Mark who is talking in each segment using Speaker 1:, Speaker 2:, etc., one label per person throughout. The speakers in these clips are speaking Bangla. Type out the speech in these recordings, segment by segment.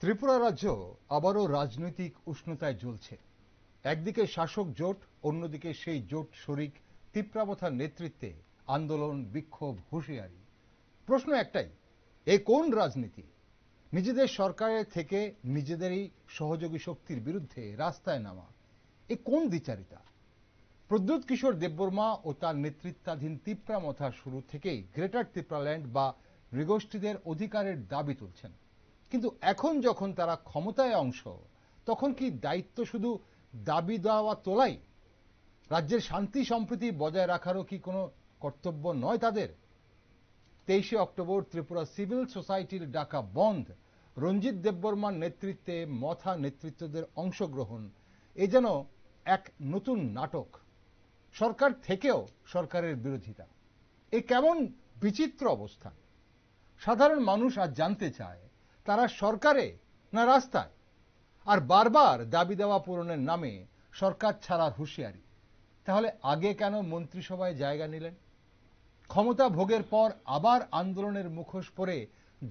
Speaker 1: ত্রিপুরা রাজ্য আবারও রাজনৈতিক উষ্ণতায় জ্বলছে। একদিকে শাসক জোট, অন্যদিকে সেই জোট শরিক তিপ্রাবথার নেতৃত্বে আন্দোলন, বিক্ষোভ, হুঁশিয়ারি। প্রশ্ন একটাই, এ কোন রাজনীতি? নিজেদের সরকারের থেকে নিজেদেরই সহযোগী শক্তির বিরুদ্ধে রাস্তায় নামা, এ কোন দ্বিচারিতা? প্রদ্যুৎ কিশোর দেববর্মা ও তার নেতৃত্বাধীন তিপ্রামথা শুরু থেকেই গ্রেটার তিপ্রাল্যান্ড বা নৃগোষ্ঠীদের অধিকারের দাবি তুলছেন। কিন্তু এখন যখন তারা ক্ষমতায় অংশ, তখন কি দায়িত্ব শুধু দাবি দেওয়া তোলাই? রাজ্যের শান্তি সম্প্রীতি বজায় রাখারও কি কোনো কর্তব্য নয় তাদের? 23 অক্টোবর ত্রিপুরা সিভিল সোসাইটির ডাকা বন্ধ, রঞ্জিত দেববর্মার নেতৃত্বে মথা নেতৃত্বদের অংশগ্রহণ, এ যেন এক নতুন নাটক। সরকার থেকেও সরকারের বিরোধিতা, এ কেমন বিচিত্র অবস্থান। সাধারণ মানুষ আজ জানতে চায়, তারা সরকারে না রাস্তায়? আর বারবার দাবি দেওয়া পূরণের নামে সরকার ছাড়ার হুঁশিয়ারি। তাহলে আগে কেন মন্ত্রিসভায় জায়গা নিলেন? ক্ষমতা ভোগের পর আবার আন্দোলনের মুখোশ পরে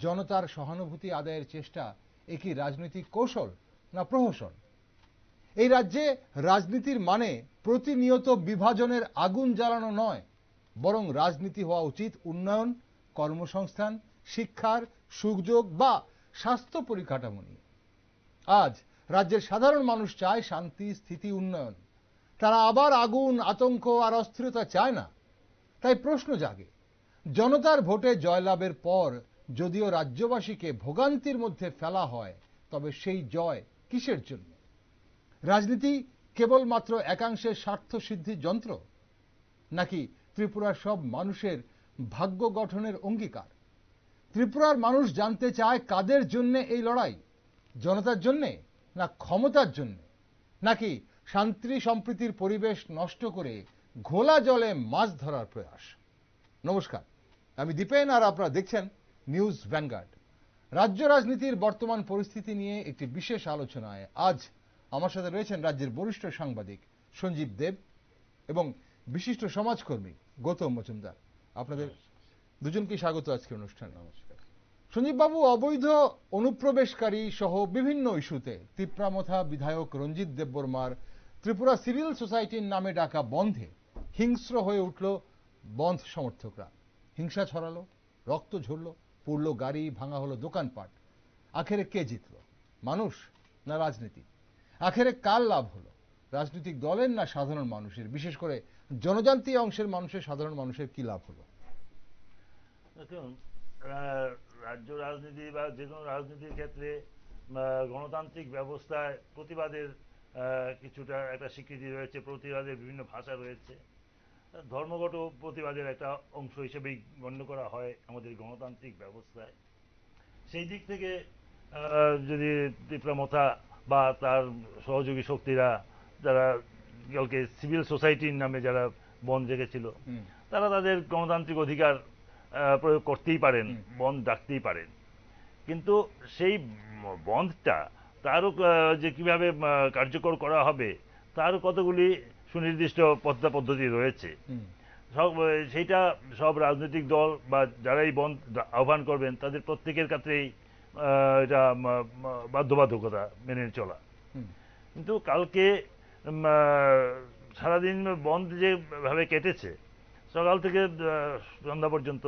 Speaker 1: জনতার সহানুভূতি আদায়ের চেষ্টা, এ কি রাজনৈতিক কৌশল না প্রহসন? এই রাজ্যে রাজনীতির মানে প্রতিনিয়ত বিভাজনের আগুন জ্বালানো নয়, বরং রাজনীতি হওয়া উচিত উন্নয়ন, কর্মসংস্থান, শিক্ষার সুযোগ বা স্বাস্থ্য পরিকাঠামো নিয়ে। আজ রাজ্যের সাধারণ মানুষ চায় শান্তি, স্থিতি, উন্নয়ন। তারা আবার আগুন, আতঙ্ক আর অস্থিরতা চায় না। তাই প্রশ্ন জাগে, জনতার ভোটে জয়লাভের পর যদিও রাজ্যবাসীকে ভোগান্তির মধ্যে ফেলা হয়, তবে সেই জয় কিসের জন্য? রাজনীতি কেবলমাত্র একাংশের স্বার্থ সিদ্ধির যন্ত্র, নাকি ত্রিপুরার সব মানুষের ভাগ্য গঠনের অঙ্গীকার? ত্রিপুরার মানুষ জানতে চায়, কাদের জন্য এই লড়াই? জনতার জন্যে না ক্ষমতার জন্য, নাকি শান্তি সম্প্রীতির পরিবেশ নষ্ট করে ঘোলা জলে মাছ ধরার প্রয়াস? নমস্কার, আমি দীপেন আর আপনারা দেখছেন নিউজ ভ্যানগার্ড। রাজ্য রাজনীতির বর্তমান পরিস্থিতি নিয়ে একটি বিশেষ আলোচনায় আজ আমার সাথে রয়েছেন রাজ্যের বরিষ্ঠ সাংবাদিক সঞ্জীব দেব এবং বিশিষ্ট সমাজকর্মী গৌতম মজুমদার। আপনাদের দুজনকে স্বাগত আজকের অনুষ্ঠানে। নমস্কার। সঞ্জীব বাবু, অবৈধ অনুপ্রবেশকারী সহ বিভিন্ন ইস্যুতে তিপ্রামথা বিধায়ক রঞ্জিত দেববর্মার ত্রিপুরা সিভিল সোসাইটির নামে ডাকা বন্ধে হিংস্র হয়ে উঠল বন্ধ সমর্থকরা। হিংসা ছড়ালো, রক্ত ঝরল, পুড়ল গাড়ি, ভাঙা হলো দোকানপাট। আখেরে কে জিতল, মানুষ না রাজনীতি? আখেরে কার লাভ হলো, রাজনৈতিক দলের না সাধারণ মানুষের? বিশেষ করে জনজাতি অংশের মানুষের, সাধারণ মানুষের কি লাভ হলো?
Speaker 2: দেখুন, রাজ্য রাজনীতি বা যে কোনো রাজনীতির ক্ষেত্রে গণতান্ত্রিক ব্যবস্থায় প্রতিবাদের কিছুটা একটা স্বীকৃতি রয়েছে, প্রতিবাদের বিভিন্ন ভাষা রয়েছে। ধর্মগত প্রতিবাদের একটা অংশ হিসেবেই গণ্য করা হয় আমাদের গণতান্ত্রিক ব্যবস্থায়। সেই দিক থেকে যদি তিপ্রামথা বা তার সহযোগী শক্তিরা, যারা কালকে সিভিল সোসাইটির নামে যারা বন্ধ রেখেছিল, তারা তাদের গণতান্ত্রিক অধিকার প্রয়োগ করতেই পারেন, বন্ধ ডাকতেই পারেন। কিন্তু সেই বন্ধটা তারও যে কিভাবে কার্যকর করা হবে, তারও কতগুলি সুনির্দিষ্ট পদ্ধতি রয়েছে। সেইটা সব রাজনৈতিক দল বা যারাই বন্ধ আহ্বান করবেন, তাদের প্রত্যেকের ক্ষেত্রেই এটা বাধ্যবাধকতা মেনে চলা। কিন্তু কালকে সারাদিন বন্ধ যেভাবে কেটেছে, সকাল থেকে সন্ধ্যা পর্যন্ত,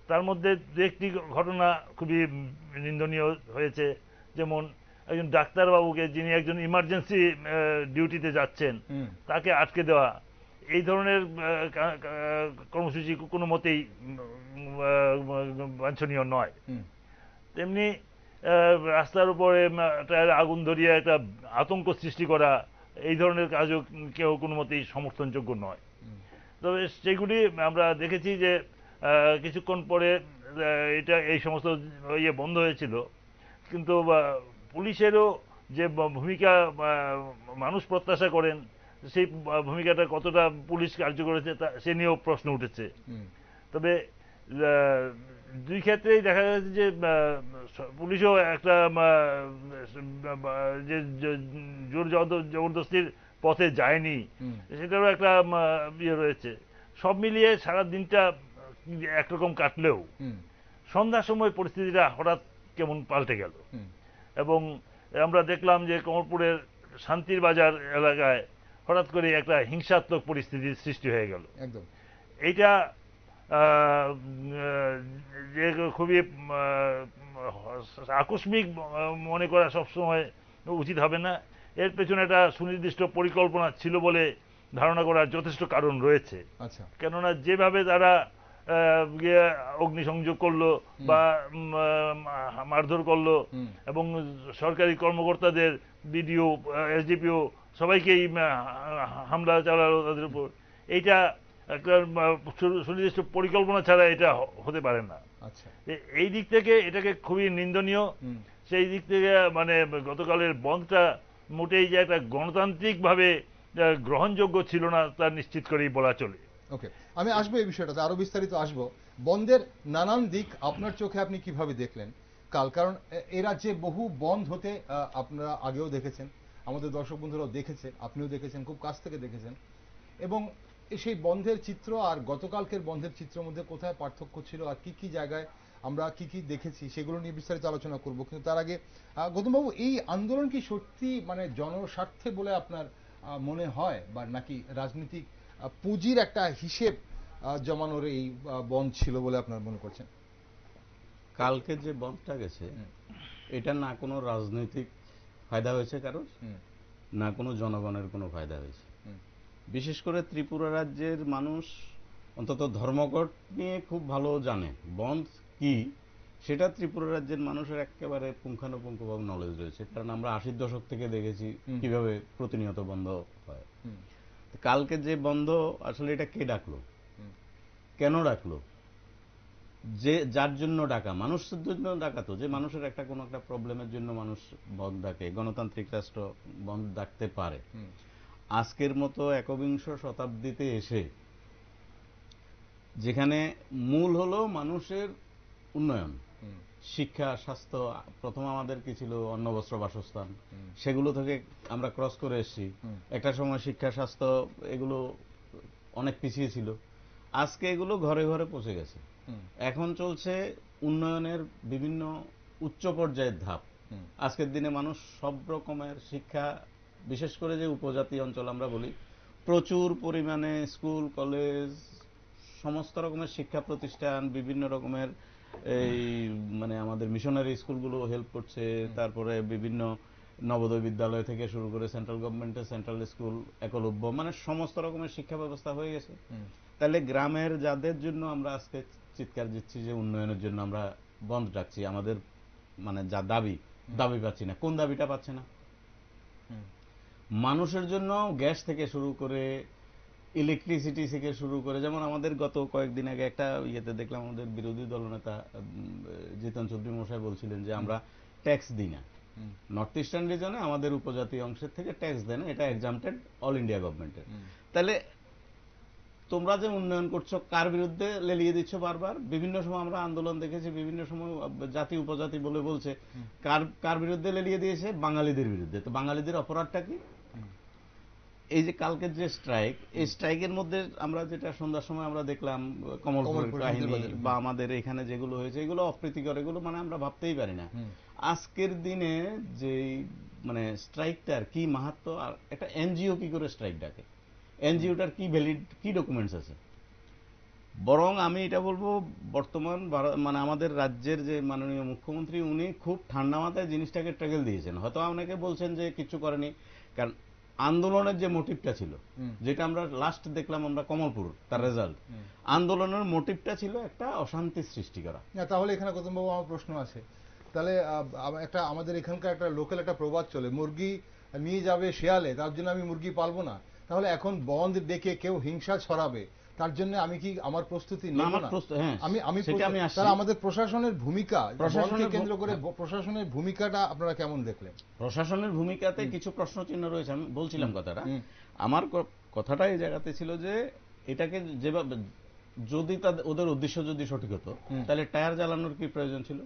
Speaker 2: তার মধ্যে দু একটি ঘটনা খুবই নিন্দনীয় হয়েছে। যেমন একজন ডাক্তারবাবুকে, যিনি একজন ইমার্জেন্সি ডিউটিতে যাচ্ছেন, তাকে আটকে দেওয়া, এই ধরনের কর্মসূচি কোনো মতেই বাঞ্ছনীয় নয়। তেমনি রাস্তার উপরে আগুন ধরিয়ে একটা আতঙ্ক সৃষ্টি করা, এই ধরনের কাজও কেউ কোনো মতেই সমর্থনযোগ্য নয়। তবে সেগুলি আমরা দেখেছি যে কিছুক্ষণ পরে এই সমস্ত বন্ধ হয়েছিল। কিন্তু পুলিশেরও যে ভূমিকা মানুষ প্রত্যাশা করেন, সেই ভূমিকাটা কতটা পুলিশ কার্যকর করেছে সে নিয়েও প্রশ্ন উঠেছে। তবে দুই ক্ষেত্রেই দেখা যাচ্ছে যে পুলিশও একটা যে জোর জবরদস্তির পথে যায়নি, সেটারও একটা ইয়ে রয়েছে। সব মিলিয়ে সারা দিনটা একরকম কাটলেও সন্ধ্যার সময় পরিস্থিতিটা হঠাৎ কেমন পাল্টে গেল। এবং আমরা দেখলাম যে কমলপুরের শান্তির বাজার এলাকায় হঠাৎ করে একটা হিংসাত্মক পরিস্থিতির সৃষ্টি হয়ে গেল।
Speaker 1: একদম
Speaker 2: এইটা যে খুবই আকস্মিক মনে করা সবসময় উচিত হবে না। এর পেছনে একটা সুনির্দিষ্ট পরিকল্পনা ছিল বলে ধারণা করার যথেষ্ট কারণ রয়েছে।
Speaker 1: আচ্ছা
Speaker 2: কেননা যেভাবে তারা অগ্নিসংযোগ করলো বা মারধর করলো এবং সরকারি কর্মকর্তাদের বিডিও এসডিপিও সবাইকেই হামলা চালালো তাদের উপর, এইটা একটা সুনির্দিষ্ট পরিকল্পনা ছাড়া এটা হতে পারে না।
Speaker 1: আচ্ছা
Speaker 2: এই দিক থেকে এটাকে খুবই নিন্দনীয়। সেই দিক থেকে মানে গতকালের বন্ধটা মোটেই যে একটা গণতান্ত্রিকভাবে গ্রহণযোগ্য ছিল না তা নিশ্চিত করেই বলা চলে।
Speaker 1: ওকে, আমি আসবো এই বিষয়টাতে, আরো বিস্তারিত আসবো। বন্ধের নানান দিক আপনার চোখে আপনি কিভাবে দেখলেন কাল? কারণ এ রাজ্যে বহু বন্ধ হতে আপনারা আগেও দেখেছেন, আমাদের দর্শক বন্ধুরাও দেখেছে, আপনিও দেখেছেন, খুব কাছ থেকে দেখেছেন। এবং সেই বন্ধের চিত্র আর গতকালকের বন্ধের চিত্রের মধ্যে কোথায় পার্থক্য ছিল আর কি কি জায়গায় আমরা কি কি দেখেছি সেগুলো নিয়ে বিস্তারিত আলোচনা করব। কিন্তু তার আগে গৌতমবাবু, এই আন্দোলন কি সত্যি মানে জনস্বার্থে বলে আপনার মনে হয়, বা নাকি রাজনৈতিক পুঁজির একটা হিসেব জমানোর এই বন্ধ ছিল বলে আপনার মনে করছেন?
Speaker 3: কালকে যে বন্ধটা গেছে এটা না কোনো রাজনৈতিক ফায়দা হয়েছে কারোর, না কোনো জনগণের কোনো ফায়দা হয়েছে। বিশেষ করে ত্রিপুরা রাজ্যের মানুষ অন্তত ধর্মঘট নিয়ে খুব ভালো জানে, বন্ধ কি সেটা ত্রিপুরা রাজ্যের মানুষের একেবারে পুঙ্খানুপুঙ্খভাবে নলেজ রয়েছে। কারণ আমরা 80-র দশক থেকে দেখেছি কিভাবে প্রতিনিয়ত বন্ধ হয়। কালকে যে বন্ধ আসলে এটা কে ডাকলো, কেন ডাকলো, যে যার জন্য ডাকা, মানুষের জন্য ডাকা, তো যে মানুষের একটা কোনো একটা প্রবলেমের জন্য মানুষ বন্ধ ডাকে, গণতান্ত্রিক রাষ্ট্র বন্ধ ডাকতে পারে। আজকের মতো একবিংশ শতাব্দীতে এসে যেখানে মূল হলো মানুষের উন্নয়ন, শিক্ষা, স্বাস্থ্য, প্রথম আমাদের কি ছিল অন্ন বস্ত্র বাসস্থান, সেগুলো থেকে আমরা ক্রস করে এসেছি। একটা সময় শিক্ষা স্বাস্থ্য এগুলো অনেক পিছিয়ে ছিল, আজকে এগুলো ঘরে ঘরে পৌঁছে গেছে। এখন চলছে উন্নয়নের বিভিন্ন উচ্চ পর্যায়ের ধাপ। আজকের দিনে মানুষ সব রকমের শিক্ষা, বিশেষ করে যে উপজাতি অঞ্চল আমরা বলি, প্রচুর পরিমাণে স্কুল কলেজ সমস্ত রকমের শিক্ষা প্রতিষ্ঠান, বিভিন্ন রকমের এই মানে আমাদের মিশনারি স্কুলগুলো হেল্প করছে, তারপরে বিভিন্ন নবোদয় বিদ্যালয় থেকে শুরু করে সেন্ট্রাল গভর্নমেন্টের সেন্ট্রাল স্কুল, একলব্য, মানে সমস্ত রকমের শিক্ষা ব্যবস্থা হয়ে গেছে। তাহলে গ্রামের যাদের জন্য আমরা আজকে চিৎকার দিচ্ছি যে উন্নয়নের জন্য আমরা বন্ধ ডাকছি, আমাদের মানে যা দাবি পাচ্ছি না, কোন দাবিটা পাচ্ছে না? মানুষের জন্য গ্যাস থেকে শুরু করে ইলেকট্রিসিটি থেকে শুরু করে, যেমন আমাদের গত কয়েকদিন আগে একটা ইয়েতে দেখলাম আমাদের বিরোধী দলনেতা জিতন চৌধুরী মশাই বলছিলেন যে আমরা ট্যাক্স দিই না, নর্থ ইস্টার্ন রিজনে আমাদের উপজাতি অংশের থেকে ট্যাক্স দেয় না, এটা এক্সাম্পটেড অল ইন্ডিয়া গভর্নমেন্টের। তাহলে তোমরা যে উন্নয়ন করছো কার বিরুদ্ধে লেলিয়ে দিচ্ছ বারবার? বিভিন্ন সময় আমরা আন্দোলন দেখেছি, বিভিন্ন সময় জাতি উপজাতি বলে বলছে, কার বিরুদ্ধে লেলিয়ে দিয়েছে? বাঙালিদের বিরুদ্ধে। তো বাঙালিদের অপরাধটা কি? এই যে কালকের যে স্ট্রাইক, এই স্ট্রাইকের মধ্যে আমরা যেটা সন্ধ্যার সময় আমরা দেখলাম কমলপুরের কাহিনী বা আমাদের এখানে যেগুলো হয়েছে, এগুলো অপ্রীতিকর, এগুলো মানে আমরা ভাবতেই পারি না। আজকের দিনে যে মানে স্ট্রাইকটার কি মাহাত্ম, আর একটা এনজিও কি করে স্ট্রাইক ডাকে, এনজিওটার কি ভ্যালিড, কি ডকুমেন্টস আছে? বরং আমি এটা বলবো, বর্তমান মানে আমাদের রাজ্যের যে মাননীয় মুখ্যমন্ত্রী, উনি খুব ঠান্ডা মাথায় জিনিসটাকে ট্যাকেল দিয়েছেন। হয়তো অনেকে বলছেন যে কিছু করেনি, কারণ আন্দোলনের যে মোটিভটা ছিল, যেটা আমরা লাস্ট দেখলাম আমরা কমলপুর, তার রেজাল্ট, আন্দোলনের মোটিভটা ছিল একটা অশান্তি সৃষ্টি করা।
Speaker 1: তাহলে এখানে গৌতমবাবু আমার প্রশ্ন আছে, তাহলে একটা আমাদের এখানকার একটা লোকাল একটা প্রবাদ চলে, মুরগি নিয়ে যাবে শেয়ালে, তার জন্য আমি মুরগি পালবো না। তাহলে এখন বন্ধ ডেকে কেউ হিংসা ছড়াবে, তার জন্য আমি কি আমার প্রস্তুতি নেব না? আমি তাহলে আমাদের প্রশাসনের ভূমিকা, বন্ধকে কেন্দ্র করে প্রশাসনের ভূমিকাটা আপনারা কেমন দেখলেন?
Speaker 3: প্রশাসনের ভূমিকাতে কিছু প্রশ্ন চিহ্ন রয়েছে। আমি বলছিলাম কথাটা, আমার কথাটা এই জায়গাতে ছিল যে এটাকে যেভাবে, যদি ওদের উদ্দেশ্য যদি সঠিক হতো, তাহলে টায়ার জ্বালানোর কি প্রয়োজন ছিল?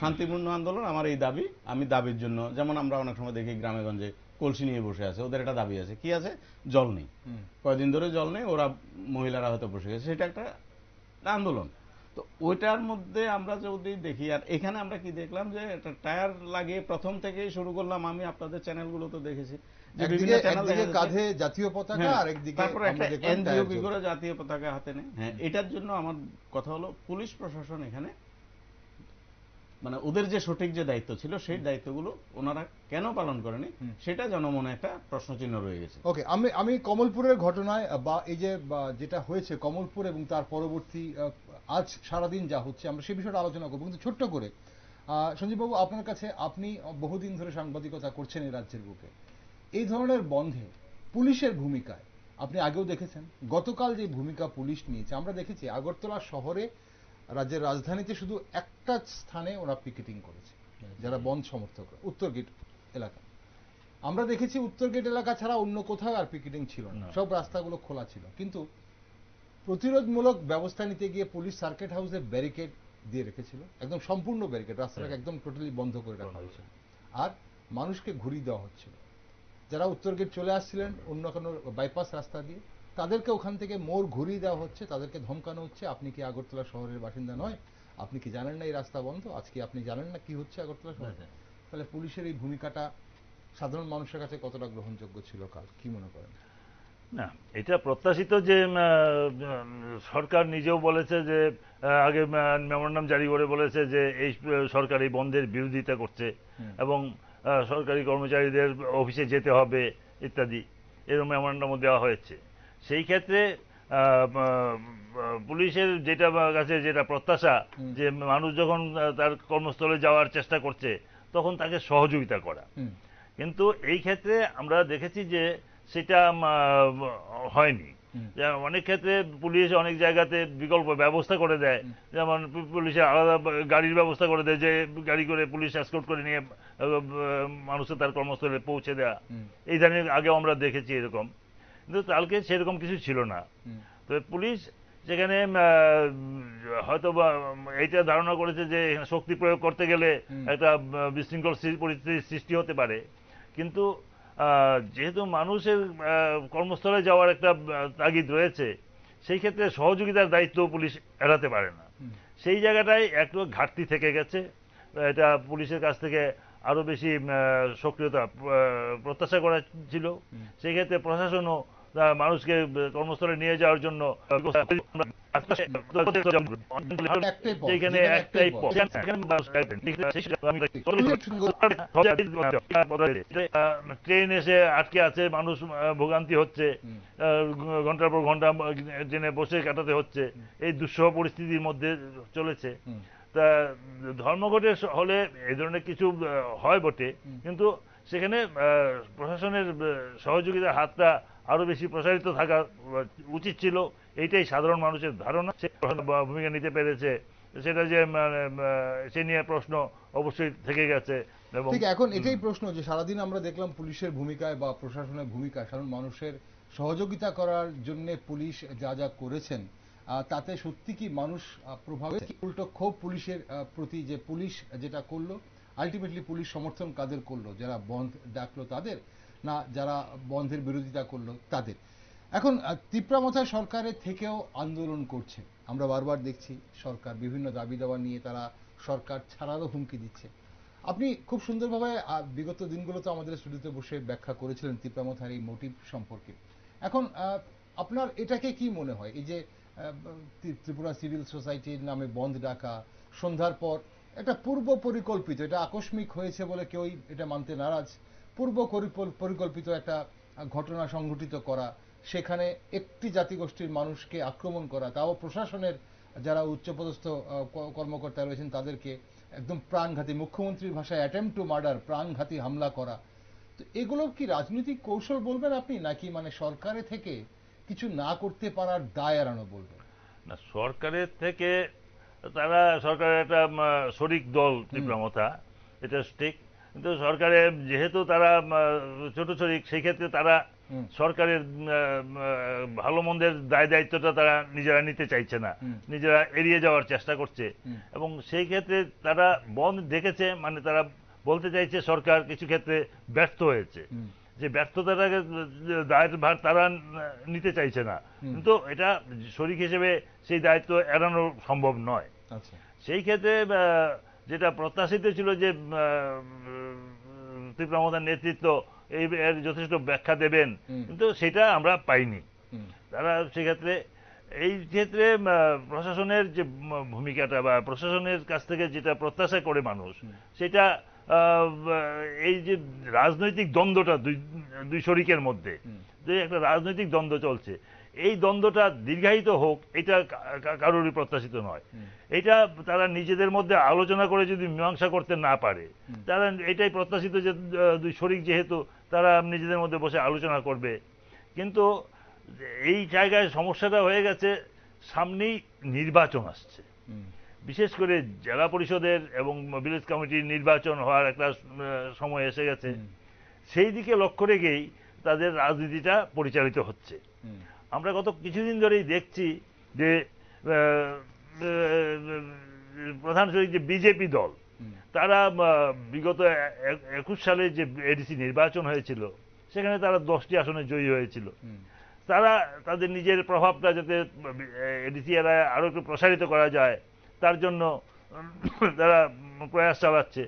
Speaker 3: শান্তিপূর্ণ আন্দোলন, আমার এই দাবি, আমি দাবির জন্য, যেমন আমরা অনেক সময় দেখি গ্রামে গঞ্জে কলসি নিয়ে বসে আছে, ওদের একটা দাবি আছে, কি আছে? জল নেই, কয়দিন ধরে জল নেই, ওরা মহিলারা হয়তো বসে গেছে, সেটা একটা আন্দোলন। তো তো ওইটার মধ্যে আমরা যদি দেখি, আর এখানে আমরা কি দেখলাম যে একটা টায়ার লাগিয়ে প্রথম থেকেই শুরু করলাম। আমি আপনাদের চ্যানেলগুলো তো দেখেছি যে বিভিন্ন চ্যানেল
Speaker 1: একদিকে কাঁধে জাতীয় পতাকা আর একদিকে
Speaker 3: তারপর একটা
Speaker 1: আমরা দেখলাম
Speaker 3: এনজিও
Speaker 1: টায়ার
Speaker 3: কি করে
Speaker 1: জ্বলছে।
Speaker 3: জাতীয় পতাকা হাতে নেয়। হ্যাঁ, এটার জন্য আমার কথা হলো পুলিশ প্রশাসন এখানে মানে ওদের যে সঠিক যে দায়িত্ব ছিল সেই দায়িত্বগুলো ওনারা কেন পালন করেনি সেটা জনমনে একটা প্রশ্নচিহ্ন রয়ে গেছে।
Speaker 1: ওকে, আমি কমলপুরের ঘটনায় বা এই যে যেটা হয়েছে কমলপুর এবং তার পরবর্তী আজ সারাদিন যা হচ্ছে আমরা সেই বিষয়টা আলোচনা করবো, কিন্তু ছোট্ট করে সঞ্জীববাবু আপনার কাছে, আপনি বহুদিন ধরে সাংবাদিকতা করছেন এই রাজ্যের বুকে, এই ধরনের বন্ধে পুলিশের ভূমিকায় আপনি আগেও দেখেছেন, গতকাল যে ভূমিকা পুলিশ নিয়েছে আমরা দেখেছি আগরতলা শহরে, রাজ্যের রাজধানীতে শুধু একটা স্থানে ওরা পিকেটিং করেছে যারা বন্ধ সমর্থক, উত্তর গেট এলাকা। আমরা দেখেছি উত্তর গেট এলাকা ছাড়া অন্য কোথাও আর পিকেটিং ছিল না, সব রাস্তাগুলো খোলা ছিল, কিন্তু প্রতিরোধমূলক ব্যবস্থা নিতে গিয়ে পুলিশ সার্কিট হাউসে ব্যারিকেড দিয়ে রেখেছিল, একদম সম্পূর্ণ ব্যারিকেড, রাস্তাটাকে একদম টোটালি বন্ধ করে রাখা হয়েছিল, আর মানুষকে ঘুরিয়ে দেওয়া হচ্ছিল। যারা উত্তর গেট চলে আসছিলেন অন্য কোনো বাইপাস রাস্তা দিয়ে, তাদেরকে ওখান থেকে মোড় ঘুরিয়ে দেওয়া হচ্ছে, তাদেরকে ধমকানো হচ্ছে, আপনি কি আগরতলা শহরের বাসিন্দা নয়, আপনি কি জানেন না এই রাস্তা বন্ধ, আজকে আপনি জানেন না কি হচ্ছে আগরতলা শহরে। তাহলে পুলিশের এই ভূমিকাটা সাধারণ মানুষের কাছে কতটা গ্রহণযোগ্য ছিল কাল, কি মনে করেন?
Speaker 2: না, এটা প্রত্যাশিত যে সরকার নিজেও বলেছে যে আগে মেমোরান্ডাম জারি করে বলেছে যে এই সরকার এই বন্ধের বিরোধিতা করছে এবং সরকারি কর্মচারীদের অফিসে যেতে হবে ইত্যাদি, এরকম মেমোরান্ডামও দেওয়া হয়েছে। সেই ক্ষেত্রে পুলিশের যেটা কাছে যেটা প্রত্যাশা যে মানুষ যখন তার কর্মস্থলে যাওয়ার চেষ্টা করছে তখন তাকে সহযোগিতা করা, কিন্তু এই ক্ষেত্রে আমরা দেখেছি যে সেটা হয়নি। অনেক ক্ষেত্রে পুলিশ অনেক জায়গাতে বিকল্প ব্যবস্থা করে দেয়, যেমন পুলিশের আলাদা গাড়ির ব্যবস্থা করে দেয়, যে গাড়ি করে পুলিশ এসকর্ট করে নিয়ে মানুষের তার কর্মস্থলে পৌঁছে দেয়া, এই ধরনের আগেও আমরা দেখেছি এরকম, কিন্তু কালকে সেরকম কিছু ছিল না। তবে পুলিশ যেখানে হয়তো বা এইটা ধারণা করেছে যে শক্তি প্রয়োগ করতে গেলে একটা বিশৃঙ্খল পরিস্থিতির সৃষ্টি হতে পারে, কিন্তু যেহেতু মানুষের কর্মস্থলে যাওয়ার একটা তাগিদ রয়েছে, সেই ক্ষেত্রে সহযোগিতার দায়িত্ব পুলিশ এড়াতে পারে না। সেই জায়গাটায় একটু ঘাটতি থেকে গেছে, এটা পুলিশের কাছ থেকে আরো বেশি সক্রিয়তা প্রত্যাশা করা ছিল। সেই ক্ষেত্রে প্রশাসনও মানুষকে কর্মস্থলে নিয়ে যাওয়ার জন্য একটাই ট্রেন এসে আটকে আছে, মানুষ ভোগান্তি হচ্ছে, ঘন্টার পর ঘন্টা ট্রেনে বসে কাটাতে হচ্ছে, এই দুঃসহ পরিস্থিতির মধ্যে চলেছে। তা ধর্মঘটের হলে এই ধরনের কিছু হয় বটে, কিন্তু সেখানে প্রশাসনের সহযোগিতার হাতটা আরো বেশি প্রসারিত থাকা উচিত ছিল, এইটাই সাধারণ মানুষের ধারণা। সে ভূমিকা নিতে পেরেছে, সেটা যে সে নিয়ে প্রশ্ন অবশ্যই থেকে গেছে। এবং
Speaker 1: ঠিক এখন এটাই প্রশ্ন যে সারাদিন আমরা দেখলাম পুলিশের ভূমিকায় বা প্রশাসনের ভূমিকায় সাধারণ মানুষের সহযোগিতা করার জন্য পুলিশ যা যা করেছেন, তাতে সত্যি কি মানুষ প্রভাবিত? উল্টো ক্ষোভ পুলিশের প্রতি, যে পুলিশ যেটা করলো, আলটিমেটলি পুলিশ সমর্থন কাদের করলো, যারা বন্ধ ডাকলো তাদের, না যারা বন্ধের বিরোধিতা করলো তাদের? এখন তিপ্রামথায় সরকারের থেকেও আন্দোলন করছে, আমরা বারবার দেখছি সরকার বিভিন্ন দাবি দাওয়া নিয়ে তারা সরকার ছাড়ারও হুমকি দিচ্ছে। আপনি খুব সুন্দরভাবে বিগত দিনগুলোতে আমাদের স্টুডিওতে বসে ব্যাখ্যা করেছিলেন তিপ্রামথার এই মোটিভ সম্পর্কে। এখন আপনার এটাকে কি মনে হয়, এই যে ত্রিপুরা সিভিল সোসাইটির নামে বন্ধ ডাকা, সন্ধ্যার পর একটা পূর্ব পরিকল্পিত, এটা আকস্মিক হয়েছে বলে কেউই এটা মানতে নারাজ, পূর্ব পরিকল্পিত একটা ঘটনা সংঘটিত করা, সেখানে একটি জাতিগোষ্ঠীর মানুষকে আক্রমণ করা, তাও প্রশাসনের যারা উচ্চপদস্থ কর্মকর্তা রয়েছেন তাদেরকে একদম প্রাণঘাতী, মুখ্যমন্ত্রীর ভাষায় অ্যাটেম্পট টু মার্ডার, প্রাণঘাতী হামলা করা, তো এগুলো কি রাজনৈতিক কৌশল বলবেন আপনি, নাকি মানে সরকারের থেকে কিছু না করতে পারার দায় এড়ানো বলবেন?
Speaker 2: না, সরকারের থেকে তারা সরকারের একটা শরিক দল তিপ্রামথা, এটা ঠিক, কিন্তু সরকারের যেহেতু তারা ছোট শরিক, সেই ক্ষেত্রে তারা সরকারের ভালো মন্দের দায় দায়িত্বটা তারা নিজেরা নিতে চাইছে না, নিজেরা এড়িয়ে যাওয়ার চেষ্টা করছে, এবং সেই ক্ষেত্রে তারা বন্ধ ডেকেছে, মানে তারা বলতে চাইছে সরকার কিছু ক্ষেত্রে ব্যর্থ হয়েছে। যে ব্যর্থতাটাকে দায়ের ভার তারা নিতে চাইছে না, কিন্তু এটা শরিক হিসেবে সেই দায়িত্ব এড়ানো সম্ভব নয়।
Speaker 1: আচ্ছা,
Speaker 2: সেই ক্ষেত্রে যেটা প্রত্যাশিত ছিল যে তীব্রামতার নেতৃত্ব এর যথেষ্ট ব্যাখ্যা দেবেন, কিন্তু সেটা আমরা পাইনি। তারা সেক্ষেত্রে এই ক্ষেত্রে প্রশাসনের যে ভূমিকাটা বা প্রশাসনের কাছ থেকে যেটা প্রত্যাশা করে মানুষ, সেটা এই যে রাজনৈতিক দ্বন্দ্বটা দুই শরিকের মধ্যে যে একটা রাজনৈতিক দ্বন্দ্ব চলছে, এই দ্বন্দ্বটা দীর্ঘায়িত হোক এটা কারোরই প্রত্যাশিত নয়। এটা তারা নিজেদের মধ্যে আলোচনা করে যদি মীমাংসা করতে না পারে, তারা এটাই প্রত্যাশিত যে দুই শরিক যেহেতু তারা নিজেদের মধ্যে বসে আলোচনা করবে। কিন্তু এই জায়গায় সমস্যাটা হয়ে গেছে, সামনেই নির্বাচন আসছে, বিশেষ করে জেলা পরিষদের এবং ভিলেজ কমিটির নির্বাচন হওয়ার একটা সময় এসে গেছে। সেই দিকে লক্ষ্য রেখেই তাদের রাজনীতিটা পরিচালিত হচ্ছে। আমরা গত কিছুদিন ধরেই দেখছি যে প্রধান শরিক যে বিজেপি দল, তারা বিগত 21 সালে যে এডিসি নির্বাচন হয়েছিল সেখানে তারা 10টি আসনে জয়ী হয়েছিল। তারা তাদের নিজের প্রভাবটা যাতে এডিসি এলাকায় আরো একটু প্রসারিত করা যায় তার জন্য তারা প্রয়াস চালাচ্ছে।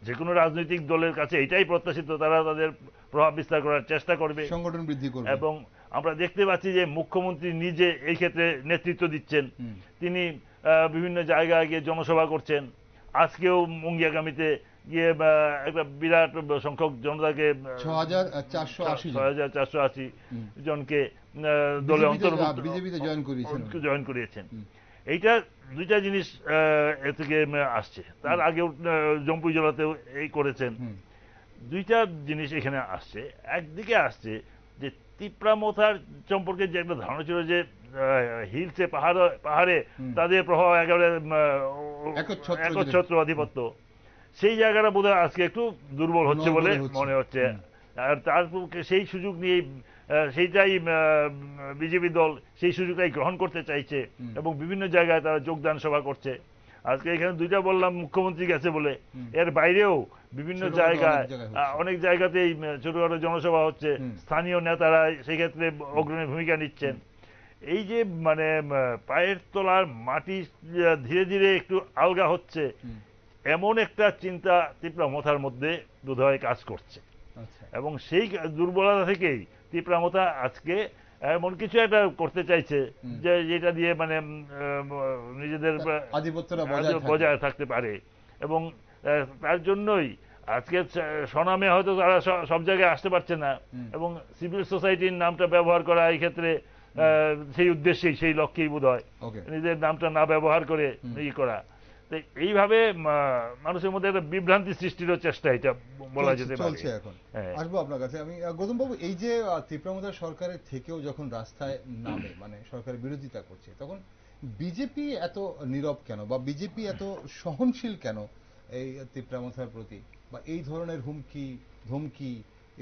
Speaker 2: যে কোনো রাজনৈতিক দলের কাছে এটাই প্রত্যাশিত, তারা তাদের প্রভাব বিস্তার করার চেষ্টা করবে,
Speaker 1: সংগঠন বৃদ্ধি করবে। এবং
Speaker 2: আমরা দেখতে পাচ্ছি যে মুখ্যমন্ত্রী নিজে এই ক্ষেত্রে নেতৃত্ব দিচ্ছেন। তিনি বিভিন্ন জায়গায় গিয়ে জনসভা করছেন। আজকেও মুঙ্গিয়াগামীতে গিয়ে একটা বিরাট সংখ্যক জনতাকে 6480 জনকে দলে অন্তর্ভুক্ত জয়েন করিয়েছেন। এইটা দুইটা জিনিস এ থেকে আসছে। তার আগেও জম্পুই জেলাতেও এই করেছেন। দুইটা জিনিস এখানে আসছে। একদিকে আসছে যে তিপ্রামথার সম্পর্কে যে একটা ধারণা ছিল যে হিলসে পাহাড়ে তাদের প্রভাব একেবারে একচ্ছত্র আধিপত্য, সেই জায়গাটা বোধহয় আজকে একটু দুর্বল হচ্ছে বলে মনে হচ্ছে। আর তার সেই সুযোগ নিয়ে সেইটাই বিজেপি দল সেই সুযোগটাই গ্রহণ করতে চাইছে এবং বিভিন্ন জায়গায় তারা যোগদান সভা করছে। আজকে এখানে দুইটা বললাম মুখ্যমন্ত্রী গেছে বলে, এর বাইরেও বিভিন্ন জায়গায় অনেক জায়গাতেই ছোটখাটো জনসভা হচ্ছে, স্থানীয় নেতারা সেই ক্ষেত্রে অগ্রণী ভূমিকা নিচ্ছেন। এই যে মানে পায়ের তলার মাটি ধীরে ধীরে একটু আলগা হচ্ছে, এমন একটা চিন্তা তিপ্রামথার মধ্যে বোধহয় কাজ করছে। এবং সেই দুর্বলতা থেকেই তিপ্রামথা আজকে এমন কিছু একটা করতে চাইছে যে যেটা দিয়ে মানে নিজেদের
Speaker 1: আধিপত্যটা
Speaker 2: বজায় থাকতে পারে। এবং তার জন্যই আজকে স্বনামে হয়তো তারা সব জায়গায় আসতে পারছে না, এবং সিভিল সোসাইটির নামটা ব্যবহার করা এই ক্ষেত্রে সেই উদ্দেশ্যেই সেই লক্ষ্যেই বোধহয় নিজের নামটা না ব্যবহার করে ই করা। এইভাবে মানুষের মধ্যে একটা বিভ্রান্তি সৃষ্টির চেষ্টা এটা বলা যেতে পারে।
Speaker 1: এখন আসবো আপনার কাছে আমি, গৌতম বাবু, এই যে তিপ্রামথা সরকারের থেকেও যখন রাস্তায় নামে মানে সরকারের বিরোধিতা করছে, তখন বিজেপি এত নীরব কেন বা বিজেপি এত সহনশীল কেন এই তিপ্রামথার প্রতি, বা এই ধরনের হুমকি ধমকি?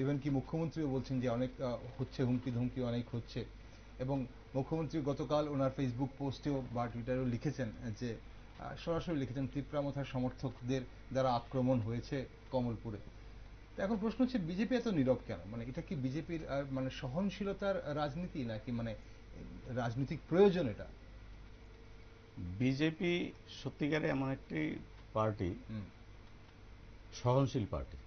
Speaker 1: ইভেন কি মুখ্যমন্ত্রীও বলছেন যে অনেক হচ্ছে, হুমকি ধমকি অনেক হচ্ছে। এবং মুখ্যমন্ত্রী গতকাল ওনার ফেসবুক পোস্টেও বা টুইটারেও লিখেছেন যে সরাসরি লিখেছেন তিপ্রামথার সমর্থকদের দ্বারা আক্রমণ হয়েছে কমলপুরে। এখন প্রশ্ন হচ্ছে বিজেপি এত নীরব কেন? মানে এটা কি বিজেপির মানে সহনশীলতার রাজনীতি নাকি মানে রাজনৈতিক প্রয়োজন? এটা
Speaker 3: বিজেপি সত্যিকারে এমন একটি পার্টি, সহনশীল পার্টি,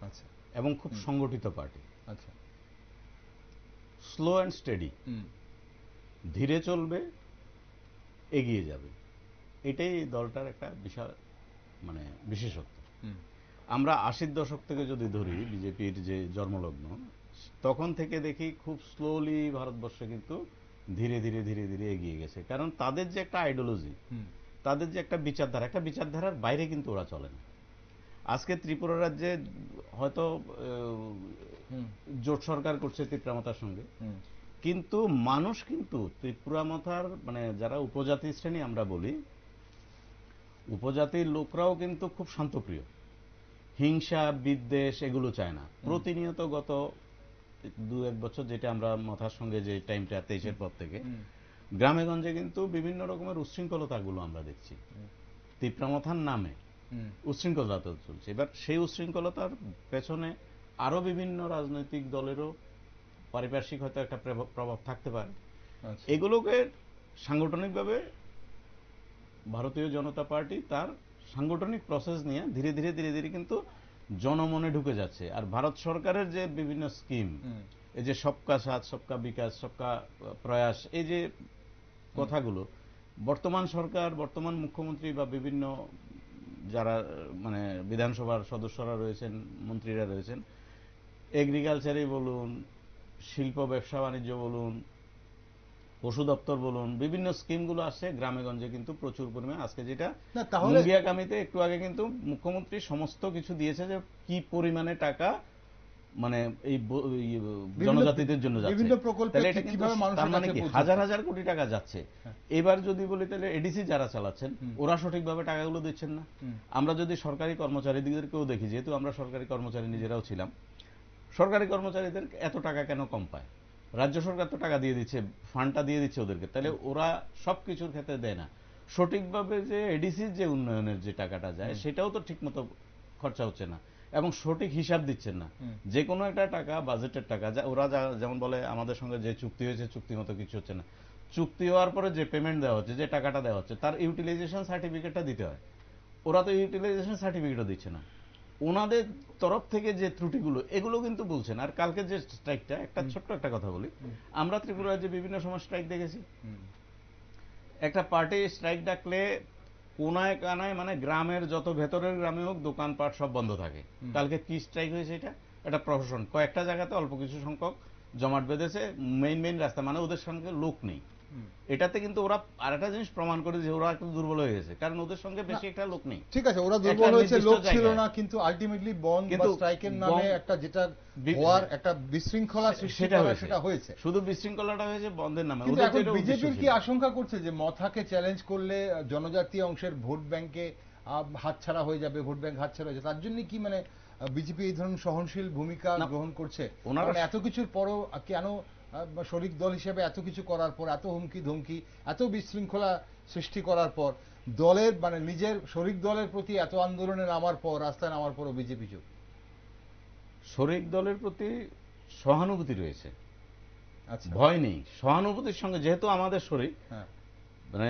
Speaker 1: আচ্ছা,
Speaker 3: এবং খুব সংগঠিত পার্টি।
Speaker 1: আচ্ছা,
Speaker 3: স্লো অ্যান্ড স্টেডি, ধীরে চলবে, এগিয়ে যাবে, এটাই দলটার একটা বিশাল মানে বিশেষত্ব। আমরা 80-র দশক থেকে যদি ধরি বিজেপির যে জন্মলগ্ন, তখন থেকে দেখি খুব স্লোলি ভারতবর্ষে কিন্তু ধীরে ধীরে ধীরে ধীরে এগিয়ে গেছে। কারণ তাদের যে একটা আইডিওলজি, তাদের যে একটা বিচারধারার বাইরে কিন্তু ওরা চলে না। আজকে ত্রিপুরা রাজ্যে হয়তো জোট সরকার করছে তিপ্রামথার সঙ্গে, কিন্তু মানুষ কিন্তু ত্রিপুরামথার মানে যারা উপজাতি শ্রেণী আমরা বলি, উপজাতির লোকরাও কিন্তু খুব শান্তপ্রিয়, হিংসা বিদ্বেষ এগুলো চায় না। প্রতিনিয়ত গত 2-1 বছর যেটা আমরা মাথার সঙ্গে যে টাইমটা 23-এর পর থেকে গ্রামে গঞ্জে কিন্তু বিভিন্ন রকমের উচ্ছৃঙ্খলতাগুলো আমরা দেখছি। তিপ্রামথার নামে উচ্ছৃঙ্খলতা চলছে। এবার সেই উচ্ছৃঙ্খলতার পেছনে আরো বিভিন্ন রাজনৈতিক দলেরও পারিপার্শ্বিক হয়তো একটা প্রভাব থাকতে পারে।
Speaker 1: আচ্ছা।
Speaker 3: এগুলোকে সাংগঠনিকভাবে ভারতীয় জনতা পার্টি তার সাংগঠনিক প্রসেস নিয়ে ধীরে ধীরে ধীরে ধীরে কিন্তু জনমনে ঢুকে যাচ্ছে। আর ভারত সরকারের যে বিভিন্ন স্কিম, এই যে সবকা সাথ সবকা বিকাশ সবকা প্রয়াস, এই যে কথাগুলো বর্তমান সরকার, বর্তমান মুখ্যমন্ত্রী বা বিভিন্ন যারা মানে বিধানসভার সদস্যরা রয়েছেন, মন্ত্রীরা রয়েছেন, এগ্রিকালচারই বলুন, শিল্প ব্যবসা বাণিজ্য বলুন, পশু দপ্তর বলুন, বিভিন্ন স্কিমগুলো আসছে গ্রামে গঞ্জে কিন্তু প্রচুর পরিমাণে। আজকে যেটা মুঙ্গিয়াকামিতে একটু আগে কিন্তু মুখ্যমন্ত্রী সমস্ত কিছু দিয়েছে যে কি পরিমাণে টাকা মানে এই জনজাতিদের জন্য যাচ্ছে, তাহলে এটা কিন্তু তার মানে কি হাজার হাজার কোটি টাকা যাচ্ছে। এবার যদি বলি তাহলে এডিসি যারা চালাচ্ছেন ওরা সঠিকভাবে টাকাগুলো দিচ্ছেন না। আমরা যদি সরকারি কর্মচারীদেরকেও দেখি, যেহেতু আমরা সরকারি কর্মচারী নিজেরাও ছিলাম, সরকারি কর্মচারীদের এত টাকা কেন কম পায়? রাজ্য সরকার তো টাকা দিয়ে দিচ্ছে, ফান্ডটা দিয়ে দিচ্ছে ওদেরকে, তাহলে ওরা সবকিছুর ক্ষেত্রে দেয় না। সঠিকভাবে যে এডিসির যে উন্নয়নের যে টাকাটা যায় সেটাও তো ঠিকমতো খরচা হচ্ছে না এবং সঠিক হিসাব দিচ্ছেন না। যে কোনো একটা টাকা বাজেটের টাকা ওরা যেমন বলে আমাদের সঙ্গে যে চুক্তি হয়েছে চুক্তি মতো কিছু হচ্ছে না, চুক্তি হওয়ার পরে যে পেমেন্ট দেওয়া হচ্ছে, যে টাকাটা দেওয়া হচ্ছে, তার ইউটিলাইজেশন সার্টিফিকেটটা দিতে হয়। ওরা তো ইউটিলাইজেশন সার্টিফিকেটও দিচ্ছে না। ওনাদের তরফ থেকে যে ত্রুটিগুলো এগুলো কিন্তু বলছেন। আর কালকে যে স্ট্রাইকটা, একটা ছোট্ট একটা কথা বলি, আমরা ত্রিপুরায় যে বিভিন্ন সময় স্ট্রাইক দেখেছি, একটা পার্টি স্ট্রাইক ডাকলে কোনায় কানায় মানে গ্রামের যত ভেতরের গ্রামে হোক দোকানপাট সব বন্ধ থাকে। কালকে কি স্ট্রাইক হয়েছে? এটা প্রশাসন কয়েকটা জায়গাতে অল্প কিছু সংখ্যক জমাট বেঁধেছে মেইন রাস্তা, মানে ওদের সঙ্গে লোক নেই। এটাতে কিন্তু ওরা আরেকটা জিনিস প্রমাণ করে যে ওরা একটু দুর্বল হয়ে গেছে, কারণ ওদের সঙ্গে বেশি একটা লোক নেই।
Speaker 1: ঠিক আছে, ওরা দুর্বল হয়েছে, লোক ছিল না, কিন্তু আলটিমেটলি বন্ধ বা স্ট্রাইকের নামে একটা যেটা হওয়ার একটা বিশৃঙ্খলা সৃষ্টি সেটা হয়েছে।
Speaker 3: শুধু বিশৃঙ্খলাটা হয়েছে বন্ধের নামে।
Speaker 1: কিন্তু এখন বিজেপির কি আশঙ্কা করছে যে মথাকে চ্যালেঞ্জ করলে জনজাতি অংশের ভোট ব্যাংকে হাতছাড়া হয়ে যাবে, ভোট ব্যাংক হাতছাড়া হয়ে যাবে, তার জন্য কি মানে বিজেপি এই ধরনের সহনশীল ভূমিকা গ্রহণ করছে? কারণ এত কিছুর পরও কেন শরিক দল হিসেবে এত কিছু করার পর, এত হুমকি ধমকি, এত বিশৃঙ্খলা সৃষ্টি করার পর, দলের মানে নিজের শরিক দলের প্রতি এত আন্দোলনে নামার পর, রাস্তায় নামার পরও বিজেপি চুপ?
Speaker 3: শরিক দলের প্রতি সহানুভূতি রয়েছে, আচ্ছা, ভয় নেই। সহানুভূতির সঙ্গে যেহেতু আমাদের শরিক, মানে